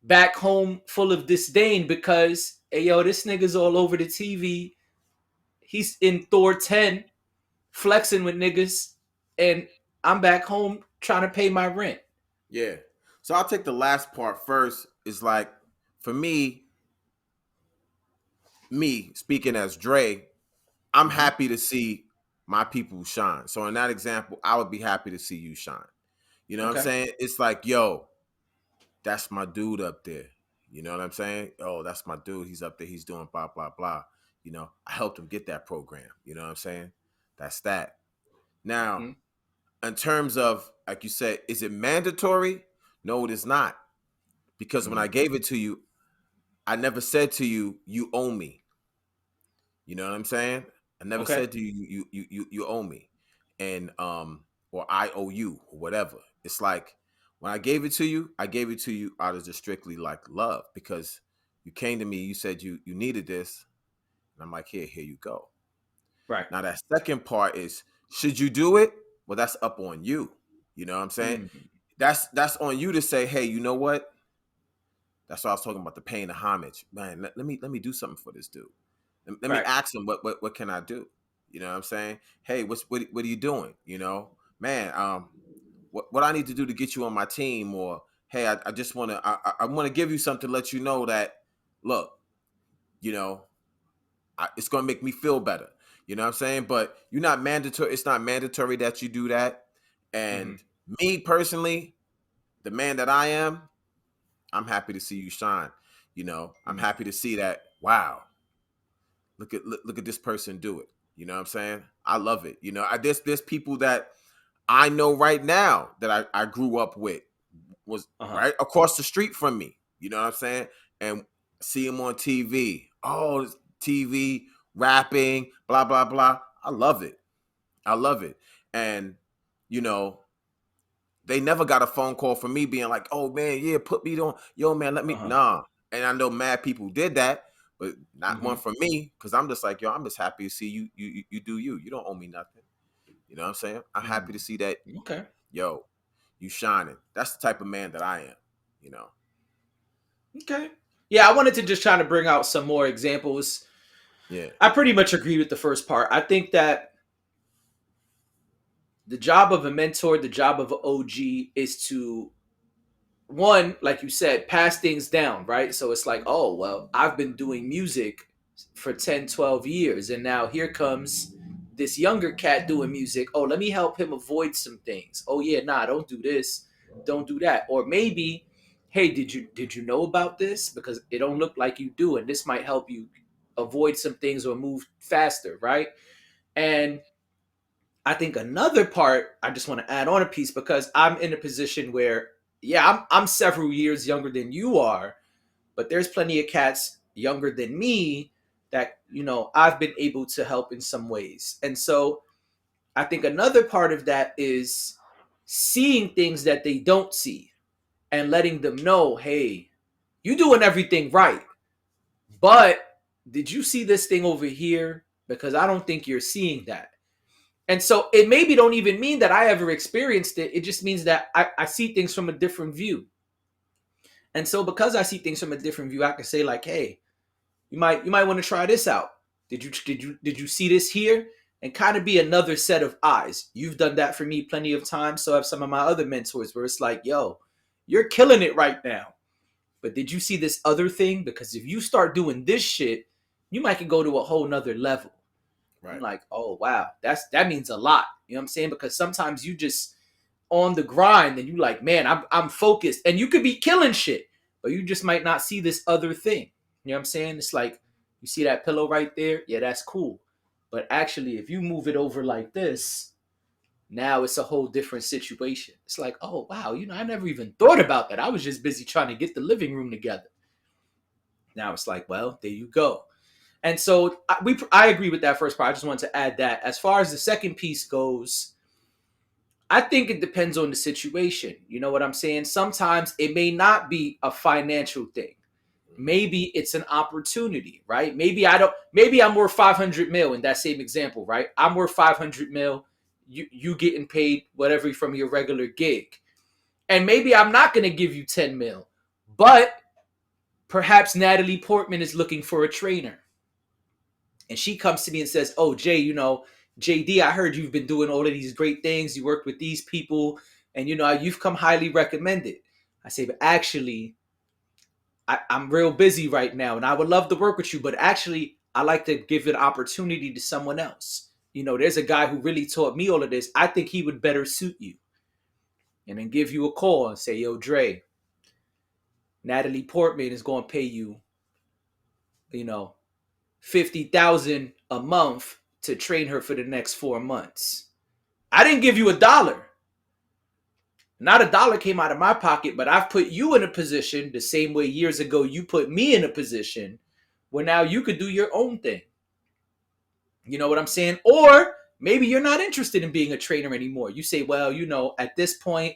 back home full of disdain because, hey, yo, this nigga's all over the TV. He's in Thor 10 flexing with niggas, and I'm back home trying to pay my rent. Yeah. So I'll take the last part first. Is like, for me speaking as Dre, I'm Mm-hmm. happy to see my people shine. So in that example, I would be happy to see you shine. You know what I'm Okay. saying? It's like, yo, that's my dude up there. You know what I'm saying? Oh, that's my dude. He's up there. He's doing blah, blah, blah. I helped him get that program. You know what I'm saying? That's that. Now, Mm-hmm. in terms of, like you said, is it mandatory? No, it is not. Because when I Mm-hmm. gave it to you, I never said to you, you owe me. You know what I'm saying? I never Okay. said to you, you owe me, and or I owe you, or whatever. It's like, when I gave it to you, I gave it to you out of just strictly like love, because you came to me, you said you needed this, and I'm like, here you go. Right. Now that second part is, should you do it? Well, that's up on you. You know what I'm saying? Mm-hmm. That's on you to say, hey, you know what? That's what I was talking about, the paying the homage. Man, let me do something for this dude. Let me Right. ask him what can I do? You know what I'm saying? Hey, what are you doing? Man, what I need to do to get you on my team, or hey, I just want to I want to give you something to let you know that, look, you know, it's going to make me feel better. You know what I'm saying? But you're not mandatory. It's not mandatory that you do that. Mm-hmm. And me personally, the man that I am, I'm happy to see you shine. I'm Mm-hmm. happy to see that wow, look at this person do it. You know what I'm saying? I love it. You know, there's people that I know right now that I grew up with, was right across the street from me. You know what I'm saying? And see him on TV. Oh, TV rapping, blah blah blah. I love it. I love it. And you know, they never got a phone call from me being like, "Oh man, yeah, put me on. Yo man, let me nah." And I know mad people did that, but not one from me, because I'm just like, yo, I'm just happy to see you do you. You don't owe me nothing. You know what I'm saying? I'm happy to see that. Okay. Yo, you shining. That's the type of man that I am. You know. Okay. Yeah, I wanted to just try to bring out some more examples. Yeah. I pretty much agree with the first part. I think that the job of a mentor, the job of an OG is to, one, like you said, pass things down, right? So it's like, oh, well, I've been doing music for 10, 12 years. And now here comes this younger cat doing music. Oh, let me help him avoid some things. Oh, yeah, nah, don't do this. Don't do that. Or maybe, hey, did you know about this? Because it don't look like you do. And this might help you avoid some things or move faster, right? And I think another part, I just want to add on a piece, because I'm in a position where, yeah, I'm several years younger than you are, but there's plenty of cats younger than me that, I've been able to help in some ways. And so I think another part of that is seeing things that they don't see and letting them know, hey, you doing everything right, but did you see this thing over here? Because I don't think you're seeing that. And so it maybe don't even mean that I ever experienced it. It just means that I see things from a different view. And so because I see things from a different view, I can say like, hey, you might want to try this out. Did you see this here? And kind of be another set of eyes. You've done that for me plenty of times. So have some of my other mentors, where it's like, yo, you're killing it right now. But did you see this other thing? Because if you start doing this shit, you might can go to a whole nother level. Right. I'm like, oh wow, that means a lot. You know what I'm saying? Because sometimes you just on the grind and you like, man, I'm focused, and you could be killing shit, but you just might not see this other thing. You know what I'm saying? It's like, you see that pillow right there? Yeah, that's cool. But actually, if you move it over like this, now it's a whole different situation. It's like, oh wow, I never even thought about that. I was just busy trying to get the living room together. Now it's like, well, there you go. And so I agree with that first part. I just wanted to add that. As far as the second piece goes, I think it depends on the situation. You know what I'm saying? Sometimes it may not be a financial thing. Maybe it's an opportunity, right? Maybe I'm worth 500 mil in that same example, right? I'm worth 500 mil. You getting paid whatever from your regular gig. And maybe I'm not going to give you 10 mil, but perhaps Natalie Portman is looking for a trainer. And she comes to me and says, oh, Jay, JD, I heard you've been doing all of these great things. You worked with these people and, you've come highly recommended. I say, but actually, I'm real busy right now and I would love to work with you. But actually, I like to give an opportunity to someone else. There's a guy who really taught me all of this. I think he would better suit you. And then give you a call and say, yo, Dre, Natalie Portman is going to pay you, 50,000 a month to train her for the next 4 months. I didn't give you $1. Not $1 came out of my pocket, but I've put you in a position the same way years ago you put me in a position where now you could do your own thing. You know what I'm saying? Or maybe you're not interested in being a trainer anymore. You say, well, at this point,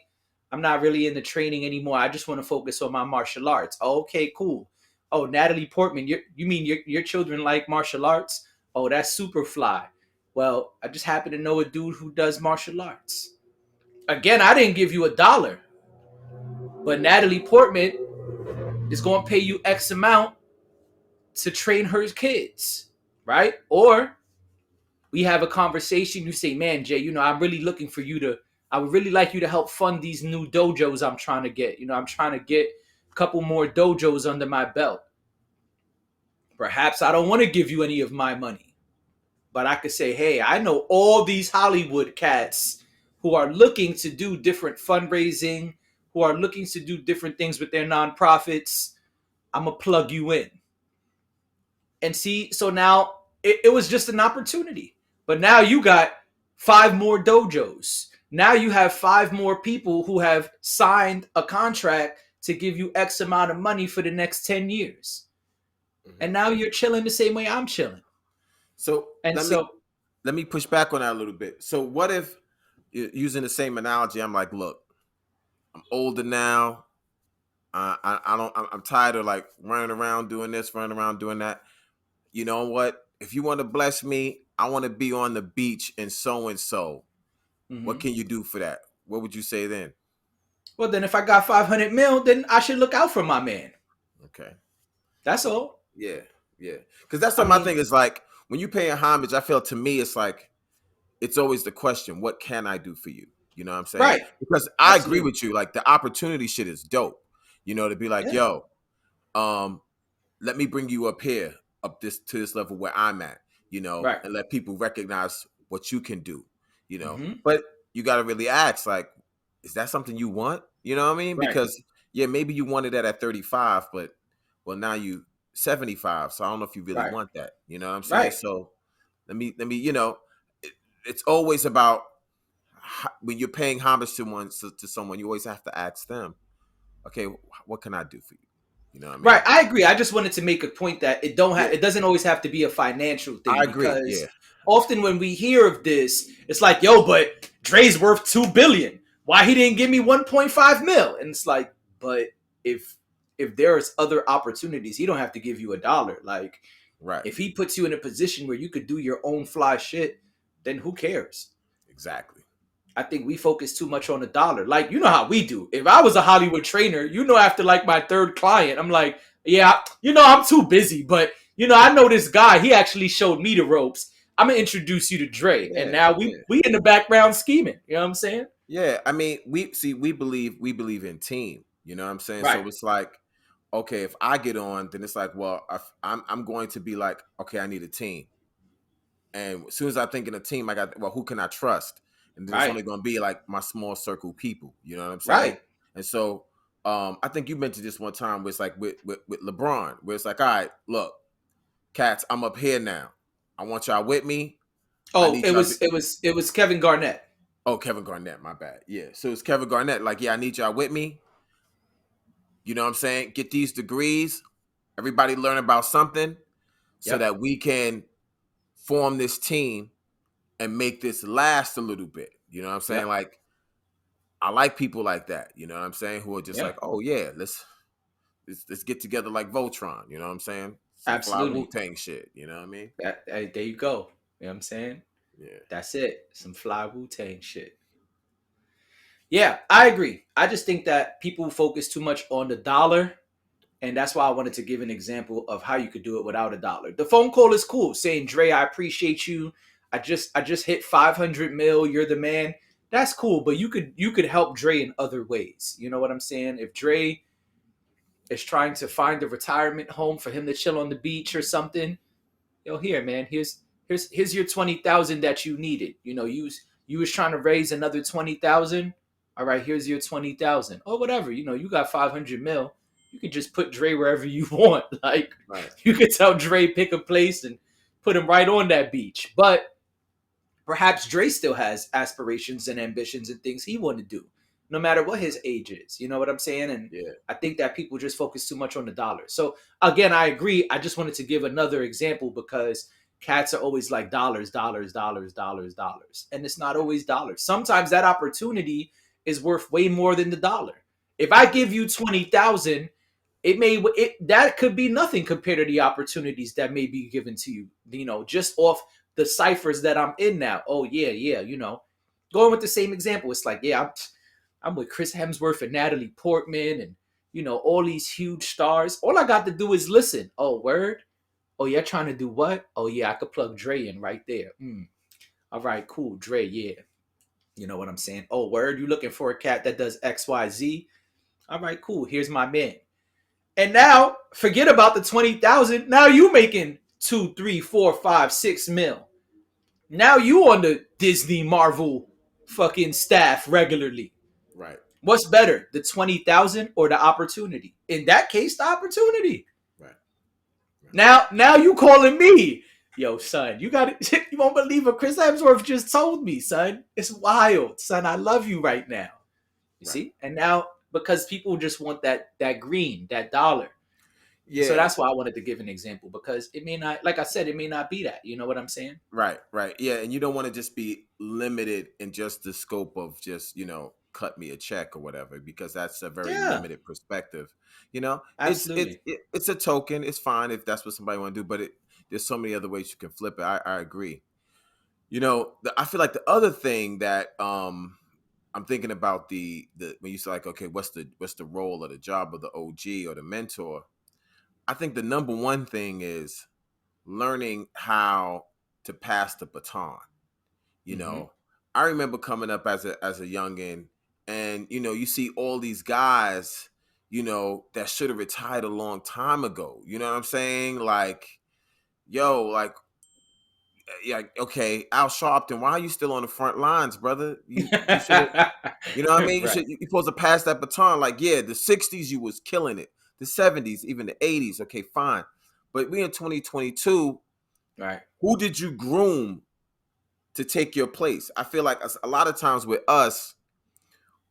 I'm not really into training anymore. I just want to focus on my martial arts. Okay, cool. Oh, Natalie Portman, you mean your children like martial arts? Oh, that's super fly. Well, I just happen to know a dude who does martial arts. Again, I didn't give you $1, but Natalie Portman is going to pay you X amount to train her kids, right? Or we have a conversation. You say, man, Jay, I'm really looking for you to, I would really like you to help fund these new dojos I'm trying to get. I'm trying to get a couple more dojos under my belt. Perhaps I don't want to give you any of my money, but I could say, hey, I know all these Hollywood cats who are looking to do different fundraising, who are looking to do different things with their nonprofits. I'm going to plug you in. And see, so now it was just an opportunity. But now you got 5 more dojos. Now you have 5 more people who have signed a contract to give you X amount of money for the next 10 years. And now you're chilling the same way I'm chilling. So And so let me push back on that a little bit. So what if, using the same analogy, I'm like, look, I'm older now. I'm tired of like running around doing this, running around doing that. You know what? If you want to bless me, I want to be on the beach and so and so. What can you do for that? What would you say then? Well, then if I got 500 mil, then I should look out for my man. Okay. That's all. Yeah. Because that's what my thing is like. When you pay a homage, I feel, to me, it's like, it's always the question, what can I do for you? You know what I'm saying? Right. Because I agree with you. Like, the opportunity shit is dope. You know, to be like, yo, let me bring you up here, to this level where I'm at, you know, and let people recognize what you can do, you know. But you got to really ask, like, is that something you want? You know what I mean? Because, maybe you wanted that at 35, but, well, now you 75. So I don't know if you really want that. You know what I'm saying? So let me, you know, it's always about, when you're paying homage to someone, you always have to ask them, okay, what can I do for you? You know what I mean? Right, I agree. I just wanted to make a point that it doesn't always have to be a financial thing. I agree. Because often when we hear of this, it's like, yo, but Dre's worth $2 billion. Why he didn't give me 1.5 mil? And it's like, but if there's other opportunities, he don't have to give you $1. Like, if he puts you in a position where you could do your own fly shit, then who cares? Exactly. I think we focus too much on the dollar. Like, you know how we do. If I was a Hollywood trainer, you know, after like my 3rd client, I'm like, yeah, you know, I'm too busy. But, you know, I know this guy. He actually showed me the ropes. I'm going to introduce you to Dre. And now we in the background scheming. You know what I'm saying? Yeah. I mean, we believe in team. You know what I'm saying? Right. So it's like, okay, if I get on, then it's like, well, I'm going to be like, okay, I need a team. And as soon as I think in a team, I got, well, who can I trust? And then it's only going to be like my small circle people. You know what I'm saying? Right. And so I think you mentioned this one time where it's like with LeBron, where it's like, all right, look, cats, I'm up here now. I want y'all with me. Oh, it was Kevin Garnett. Oh, Kevin Garnett, my bad. Yeah. So it's Kevin Garnett. Like, yeah, I need y'all with me. You know what I'm saying? Get these degrees. Everybody learn about something so that we can form this team and make this last a little bit. You know what I'm saying? Like, I like people like that. You know what I'm saying? Who are just like, oh yeah, let's get together like Voltron. You know what I'm saying? Some Absolutely. Fly Wu-Tang shit. You know what I mean? There you go. You know what I'm saying? Yeah. That's it. Some fly Wu-Tang shit. Yeah, I agree. I just think that people focus too much on the dollar. And that's why I wanted to give an example of how you could do it without $1. The phone call is cool, saying, Dre, I appreciate you. I just hit 500 mil. You're the man. That's cool, but you could help Dre in other ways. You know what I'm saying? If Dre is trying to find a retirement home for him to chill on the beach or something, yo, here, man, here's your 20,000 that you needed. You know, you was trying to raise another 20,000. All right, here's your 20,000 or whatever. You know, you got 500 mil. You can just put Dre wherever you want. Like, you could tell Dre pick a place and put him right on that beach. But perhaps Dre still has aspirations and ambitions and things he want to do, no matter what his age is. You know what I'm saying? And I think that people just focus too much on the dollar. So again, I agree. I just wanted to give another example because cats are always like dollars. And it's not always dollars. Sometimes that opportunity is worth way more than the dollar. If I give you 20,000, that could be nothing compared to the opportunities that may be given to you, you know, just off the ciphers that I'm in now. Oh yeah, you know, going with the same example, it's like, yeah, I'm with Chris Hemsworth and Natalie Portman and, you know, all these huge stars. All I got to do is listen. Oh, word? Oh, you're trying to do what? Oh yeah, I could plug Dre in right there. All right, cool, Dre, yeah. You know what I'm saying? Oh, word? You looking for a cat that does XYZ? All right, cool. Here's my man. And now, forget about the 20,000. Now you making 2, 3, 4, 5, 6 mil. Now you on the Disney Marvel fucking staff regularly. Right. What's better, the 20,000 or the opportunity? In that case, the opportunity. Right. Now you calling me. Yo, son, you got it. You won't believe what Chris Hemsworth just told me, son. It's wild, son. I love you right now. You Right. see? And now because people just want that green, that dollar. So Yeah. that's why I wanted to give an example because it may not, like I said, it may not be that. You know what I'm saying? Right, right. Yeah, and you don't want to just be limited in just the scope of just, cut me a check or whatever, because that's a very Yeah, limited perspective. You know, absolutely. it's a token. It's fine if that's what somebody want to do, but there's so many other ways you can flip it. I agree. I feel like the other thing that I'm thinking about the when you say like, okay, what's the role or the job of the OG or the mentor? I think the number one thing is learning how to pass the baton. You Mm-hmm. know, I remember coming up as a youngin, and you see all these guys, that should have retired a long time ago. You know what I'm saying? Like, yo, like, yeah, okay, Al Sharpton, why are you still on the front lines, brother? You should have. You know what I mean? Right. You're supposed to pass that baton. Like, yeah, the 60s you was killing it. The 70s, even the 80s, okay, fine. But we in 2022, Right. who did you groom to take your place? I feel like a lot of times with us,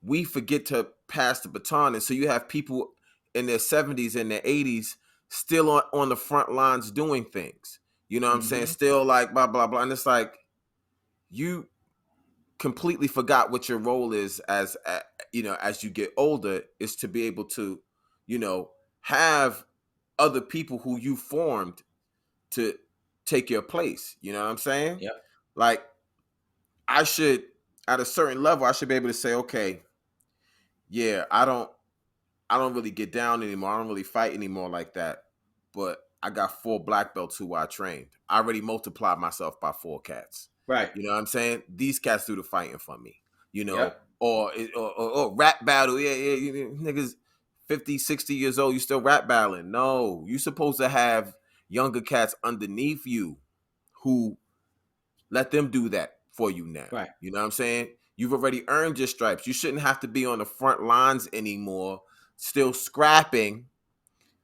we forget to pass the baton. And so you have people in their 70s and their 80s still on the front lines doing things. You know what I'm saying? Mm-hmm. Still like blah, blah, blah. And it's like you completely forgot what your role is as you get older, is to be able to, have other people who you formed to take your place. You know what I'm saying? Yep. Like, I should, at a certain level, I should be able to say, okay, yeah, I don't really get down anymore. I don't really fight anymore like that. But I got 4 black belts who I trained. I already multiplied myself by 4 cats. Right. You know what I'm saying? These cats do the fighting for me. Yep. Or rap battle. Yeah, niggas 50, 60 years old, you still rap battling. No, you supposed to have younger cats underneath you who let them do that for you now. Right. You know what I'm saying? You've already earned your stripes. You shouldn't have to be on the front lines anymore, still scrapping.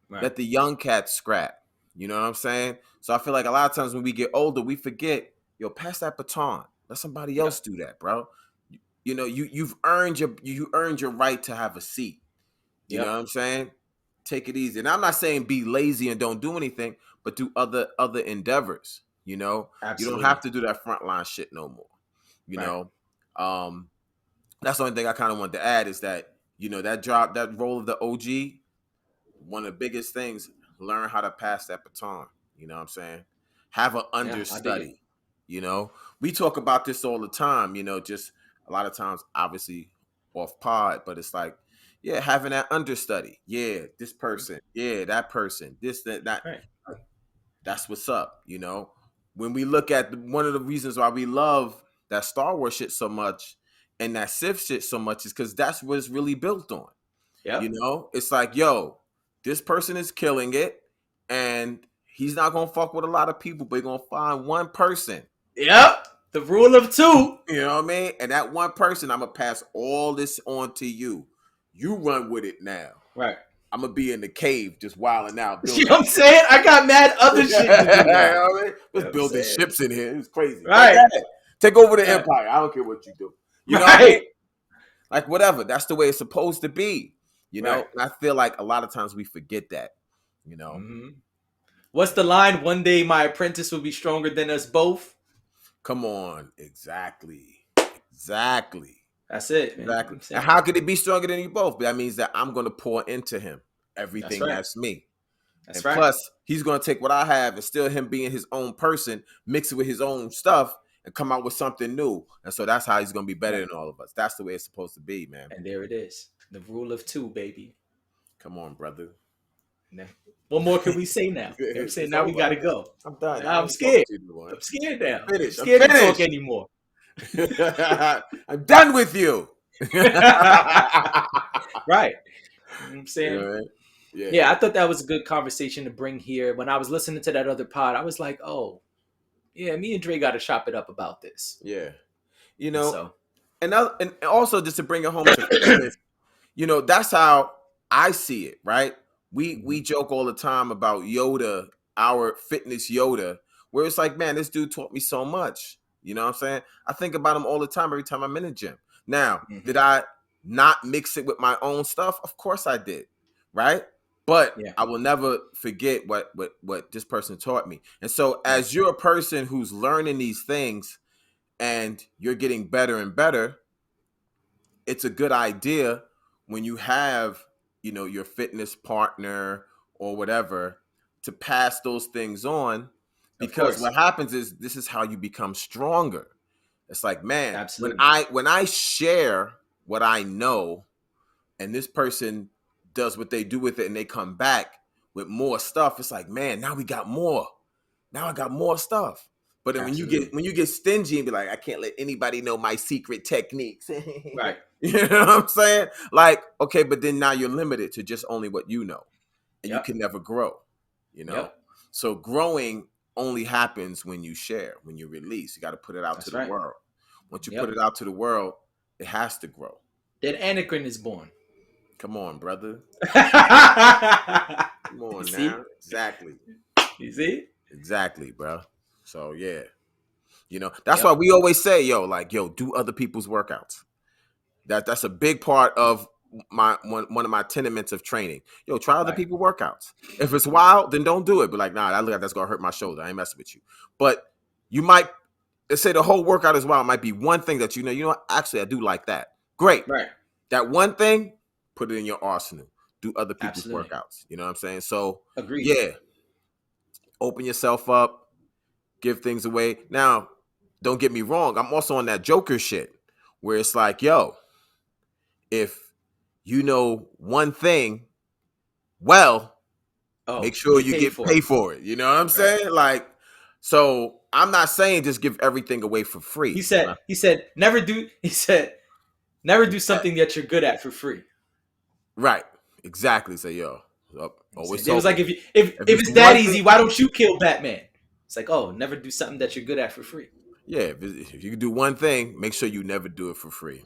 Right. Let the young cats scrap. You know what I'm saying? So I feel like a lot of times when we get older, we forget, yo, pass that baton. Let somebody else Yep. do that, bro. You've earned your right to have a seat. You know Yep. what I'm saying? Take it easy. And I'm not saying be lazy and don't do anything, but do other endeavors. You don't have Absolutely. to do that frontline shit no more. You Right. know, um, that's the only thing I kind of wanted to add, is that that role of the OG. One of the biggest things, learn how to pass that baton. You know what I'm saying? Have an Yeah, I dig it. understudy. We talk about this all the time. Just a lot of times, obviously off pod, but it's like, yeah, having that understudy. Yeah, this person. Yeah, that person. This, that. Right. That's what's up. When we look at one of the reasons why we love that Star Wars shit so much and that Sith shit so much is because that's what it's really built on. Yep. It's like, yo, this person is killing it, and he's not gonna fuck with a lot of people, but he's gonna find one person. Yep. The rule of 2. You know what I mean? And that one person, I'm gonna pass all this on to you. You run with it now. Right. I'm gonna be in the cave just wilding out, You building. know what I'm saying? I got mad other shit to do now. You know what I mean? You know Just what I'm building saying? ships in here. It's crazy. Right. Like that. Take over the Right. empire. I don't care what you do. You know what I mean? Like, whatever. That's the way it's supposed to be. Right. And I feel like a lot of times we forget that. Mm-hmm. What's the line? One day my apprentice will be stronger than us both. Come on. Exactly. That's it, man. Exactly. I'm saying. And how could it be stronger than you both? But that means that I'm going to pour into him everything That's right. that's me. That's And right. plus, he's going to take what I have and still him being his own person, mix it with his own stuff, and come out with something new. And so that's how he's going to be better than all of us. That's the way it's supposed to be, man. And there it is. The rule of 2, baby. Come on, brother. Now, what more can we say now? You know what I'm saying? Now we got to go. I'm done. Now I'm scared. I'm scared now. I'm scared to talk anymore. I'm done with you. Right. You know what I'm saying? Yeah. Yeah, I thought that was a good conversation to bring here. When I was listening to that other pod, I was like, oh, yeah, me and Dre got to chop it up about this. Yeah. So, and also just to bring it home to fitness, that's how I see it, right? We joke all the time about Yoda our fitness Yoda, where it's like, man, this dude taught me so much. You know what I'm saying? I think about him all the time every time I'm in the gym. Now, did I not mix it with my own stuff? Of course I did, right? But I will never forget what this person taught me. And so as you're a person who's learning these things and you're getting better and better, it's a good idea when you have, you know, your fitness partner or whatever to pass those things on, because what happens is this is how you become stronger. It's like, man, Absolutely. when I share what I know and this person does what they do with it and they come back with more stuff, it's like, man, now we got more. Now I got more stuff. But then when you get stingy and be like, I can't let anybody know my secret techniques. Right. You know what I'm saying? Like, okay, but then now you're limited to just only what you know. And you can never grow, you know? So growing only happens when you share, when you release. You got to put it out to the world. Once you put it out to the world, it has to grow. Then Anakin is born. Come on, brother. Come on now. Exactly. You see? Exactly, bro. So yeah. You know, that's why we always say, yo, do other people's workouts. That's a big part of one of my tenements of training. Yo, try other people's workouts. If it's wild, then don't do it. But like, nah, that look like that's gonna hurt my shoulder. I ain't messing with you. But you might, let's say the whole workout is wild. It might be one thing that you know what, actually I do like that. Great. Right. That one thing, put it in your arsenal. Do other people's workouts. You know what I'm saying? So agreed. Yeah. Open yourself up, give things away. Now, don't get me wrong, I'm also on that Joker shit where it's like, yo, if you know one thing, make sure you get paid for it. You know what I'm saying? Like, so I'm not saying just give everything away for free. He said never do something that you're good at for free. Right. Exactly. So always. It was like if it's that easy, why don't you kill Batman? It's like, oh, never do something that you're good at for free. Yeah, if you can do one thing, make sure you never do it for free.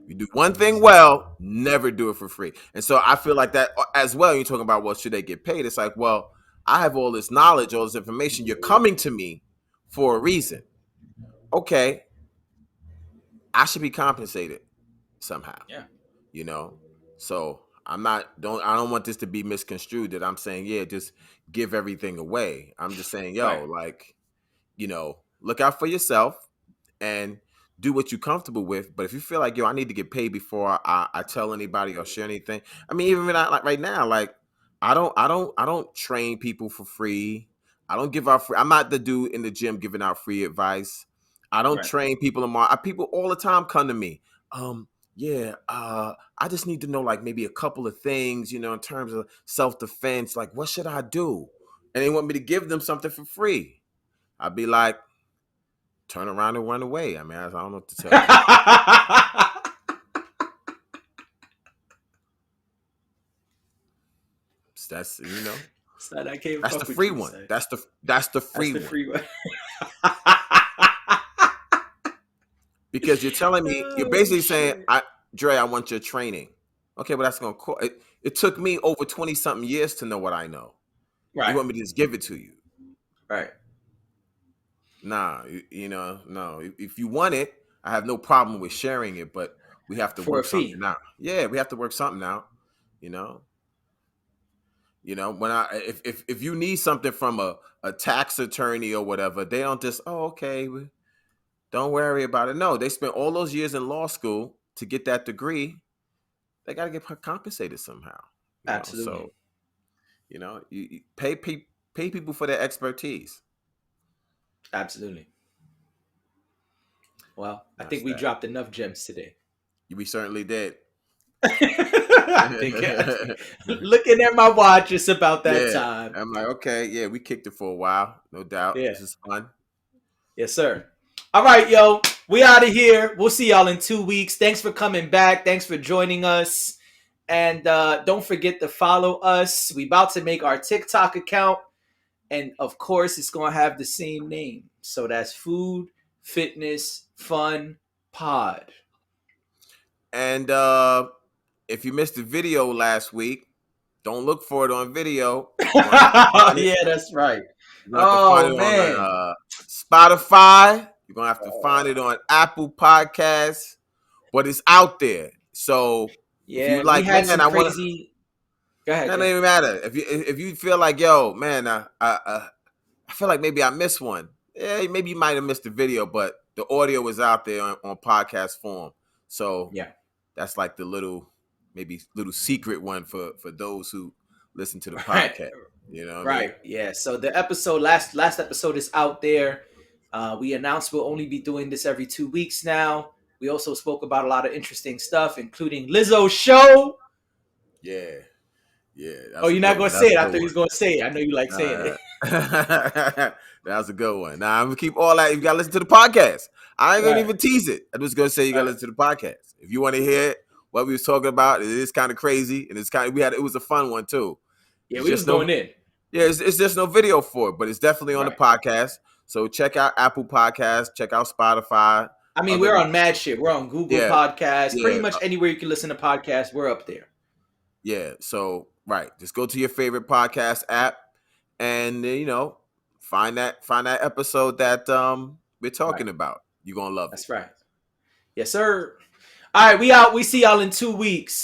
You do one thing well, never do it for free. And so I feel like that as well. You're talking about, well, should they get paid? It's like, well, I have all this knowledge, all this information. You're coming to me for a reason. Okay, I should be compensated somehow. Yeah. You know, so I don't want this to be misconstrued that I'm saying, yeah, just give everything away. I'm just saying, like, you know, look out for yourself and do what you're comfortable with. But if you feel like, I need to get paid before I tell anybody or share anything. I mean, even like right now, like I don't train people for free. I don't give out free. I'm not the dude in the gym giving out free advice. I don't train people people all the time come to me. I just need to know like maybe a couple of things, in terms of self-defense. Like, what should I do? And they want me to give them something for free. I'd be like, turn around and run away. I mean, I don't know what to tell you. That's that's the free one. That's the free one. Because you're telling me, you're basically saying, Dre, I want your training. Okay, but that's gonna cost. It took me over 20-something years to know what I know. Right. You want me to just give it to you? Right. Nah, no. If you want it, I have no problem with sharing it, but we have to work something out. Yeah, we have to work something out. When if you need something from a tax attorney or whatever, they don't just, okay, don't worry about it. No, they spent all those years in law school to get that degree. They got to get compensated somehow. Absolutely. So, you pay people for their expertise. Absolutely. Well, I think we dropped enough gems today. We certainly did. I think, looking at my watch, it's about that time. I'm like, okay, yeah, we kicked it for a while, no doubt. Yeah. This is fun. Yes, sir. All right, yo, we out of here. We'll see y'all in 2 weeks. Thanks for coming back. Thanks for joining us. And don't forget to follow us. We about to make our TikTok account. And, of course, it's going to have the same name. So that's Food, Fitness, Fun, Pod. And if you missed the video last week, Don't look for it on video. You're gonna have to find it. Yeah, that's right. You're gonna have to find it Man. on Spotify. You're gonna have to find it on Apple Podcasts. But it's out there. So if you Yeah, we like, had man, some I want to. crazy. Go ahead. That Go doesn't ahead. even matter. If you feel like, yo, man, I feel like maybe I missed one. Yeah, maybe you might have missed the video, but the audio is out there on podcast form. So Yeah. that's like the maybe little secret one for those who listen to the Right. podcast. You know what I mean? Right. Yeah. So the episode last episode is out there. We announced we'll only be doing this every 2 weeks now. We also spoke about a lot of interesting stuff, including Lizzo's show. Yeah. Yeah. Oh, you're not gonna say it. I thought you was gonna say it. I know you like saying it. That was a good one. Now I'm gonna keep all that. You gotta listen to the podcast. I ain't gonna even tease it. I'm just gonna say you gotta listen to the podcast. If you want to hear what we was talking about, it is kind of crazy, and it's kind of it was a fun one too. Yeah, we was going in. Yeah, it's just no video for it, but it's definitely on the podcast. So check out Apple Podcasts, check out Spotify. I mean, we're on mad shit. We're on Google Podcasts. Yeah. Pretty much anywhere you can listen to podcasts, we're up there. Yeah. So just go to your favorite podcast app, and find that episode that we're talking about. You're gonna love it. That's right. Yes, sir. All right, we out. We see y'all in 2 weeks.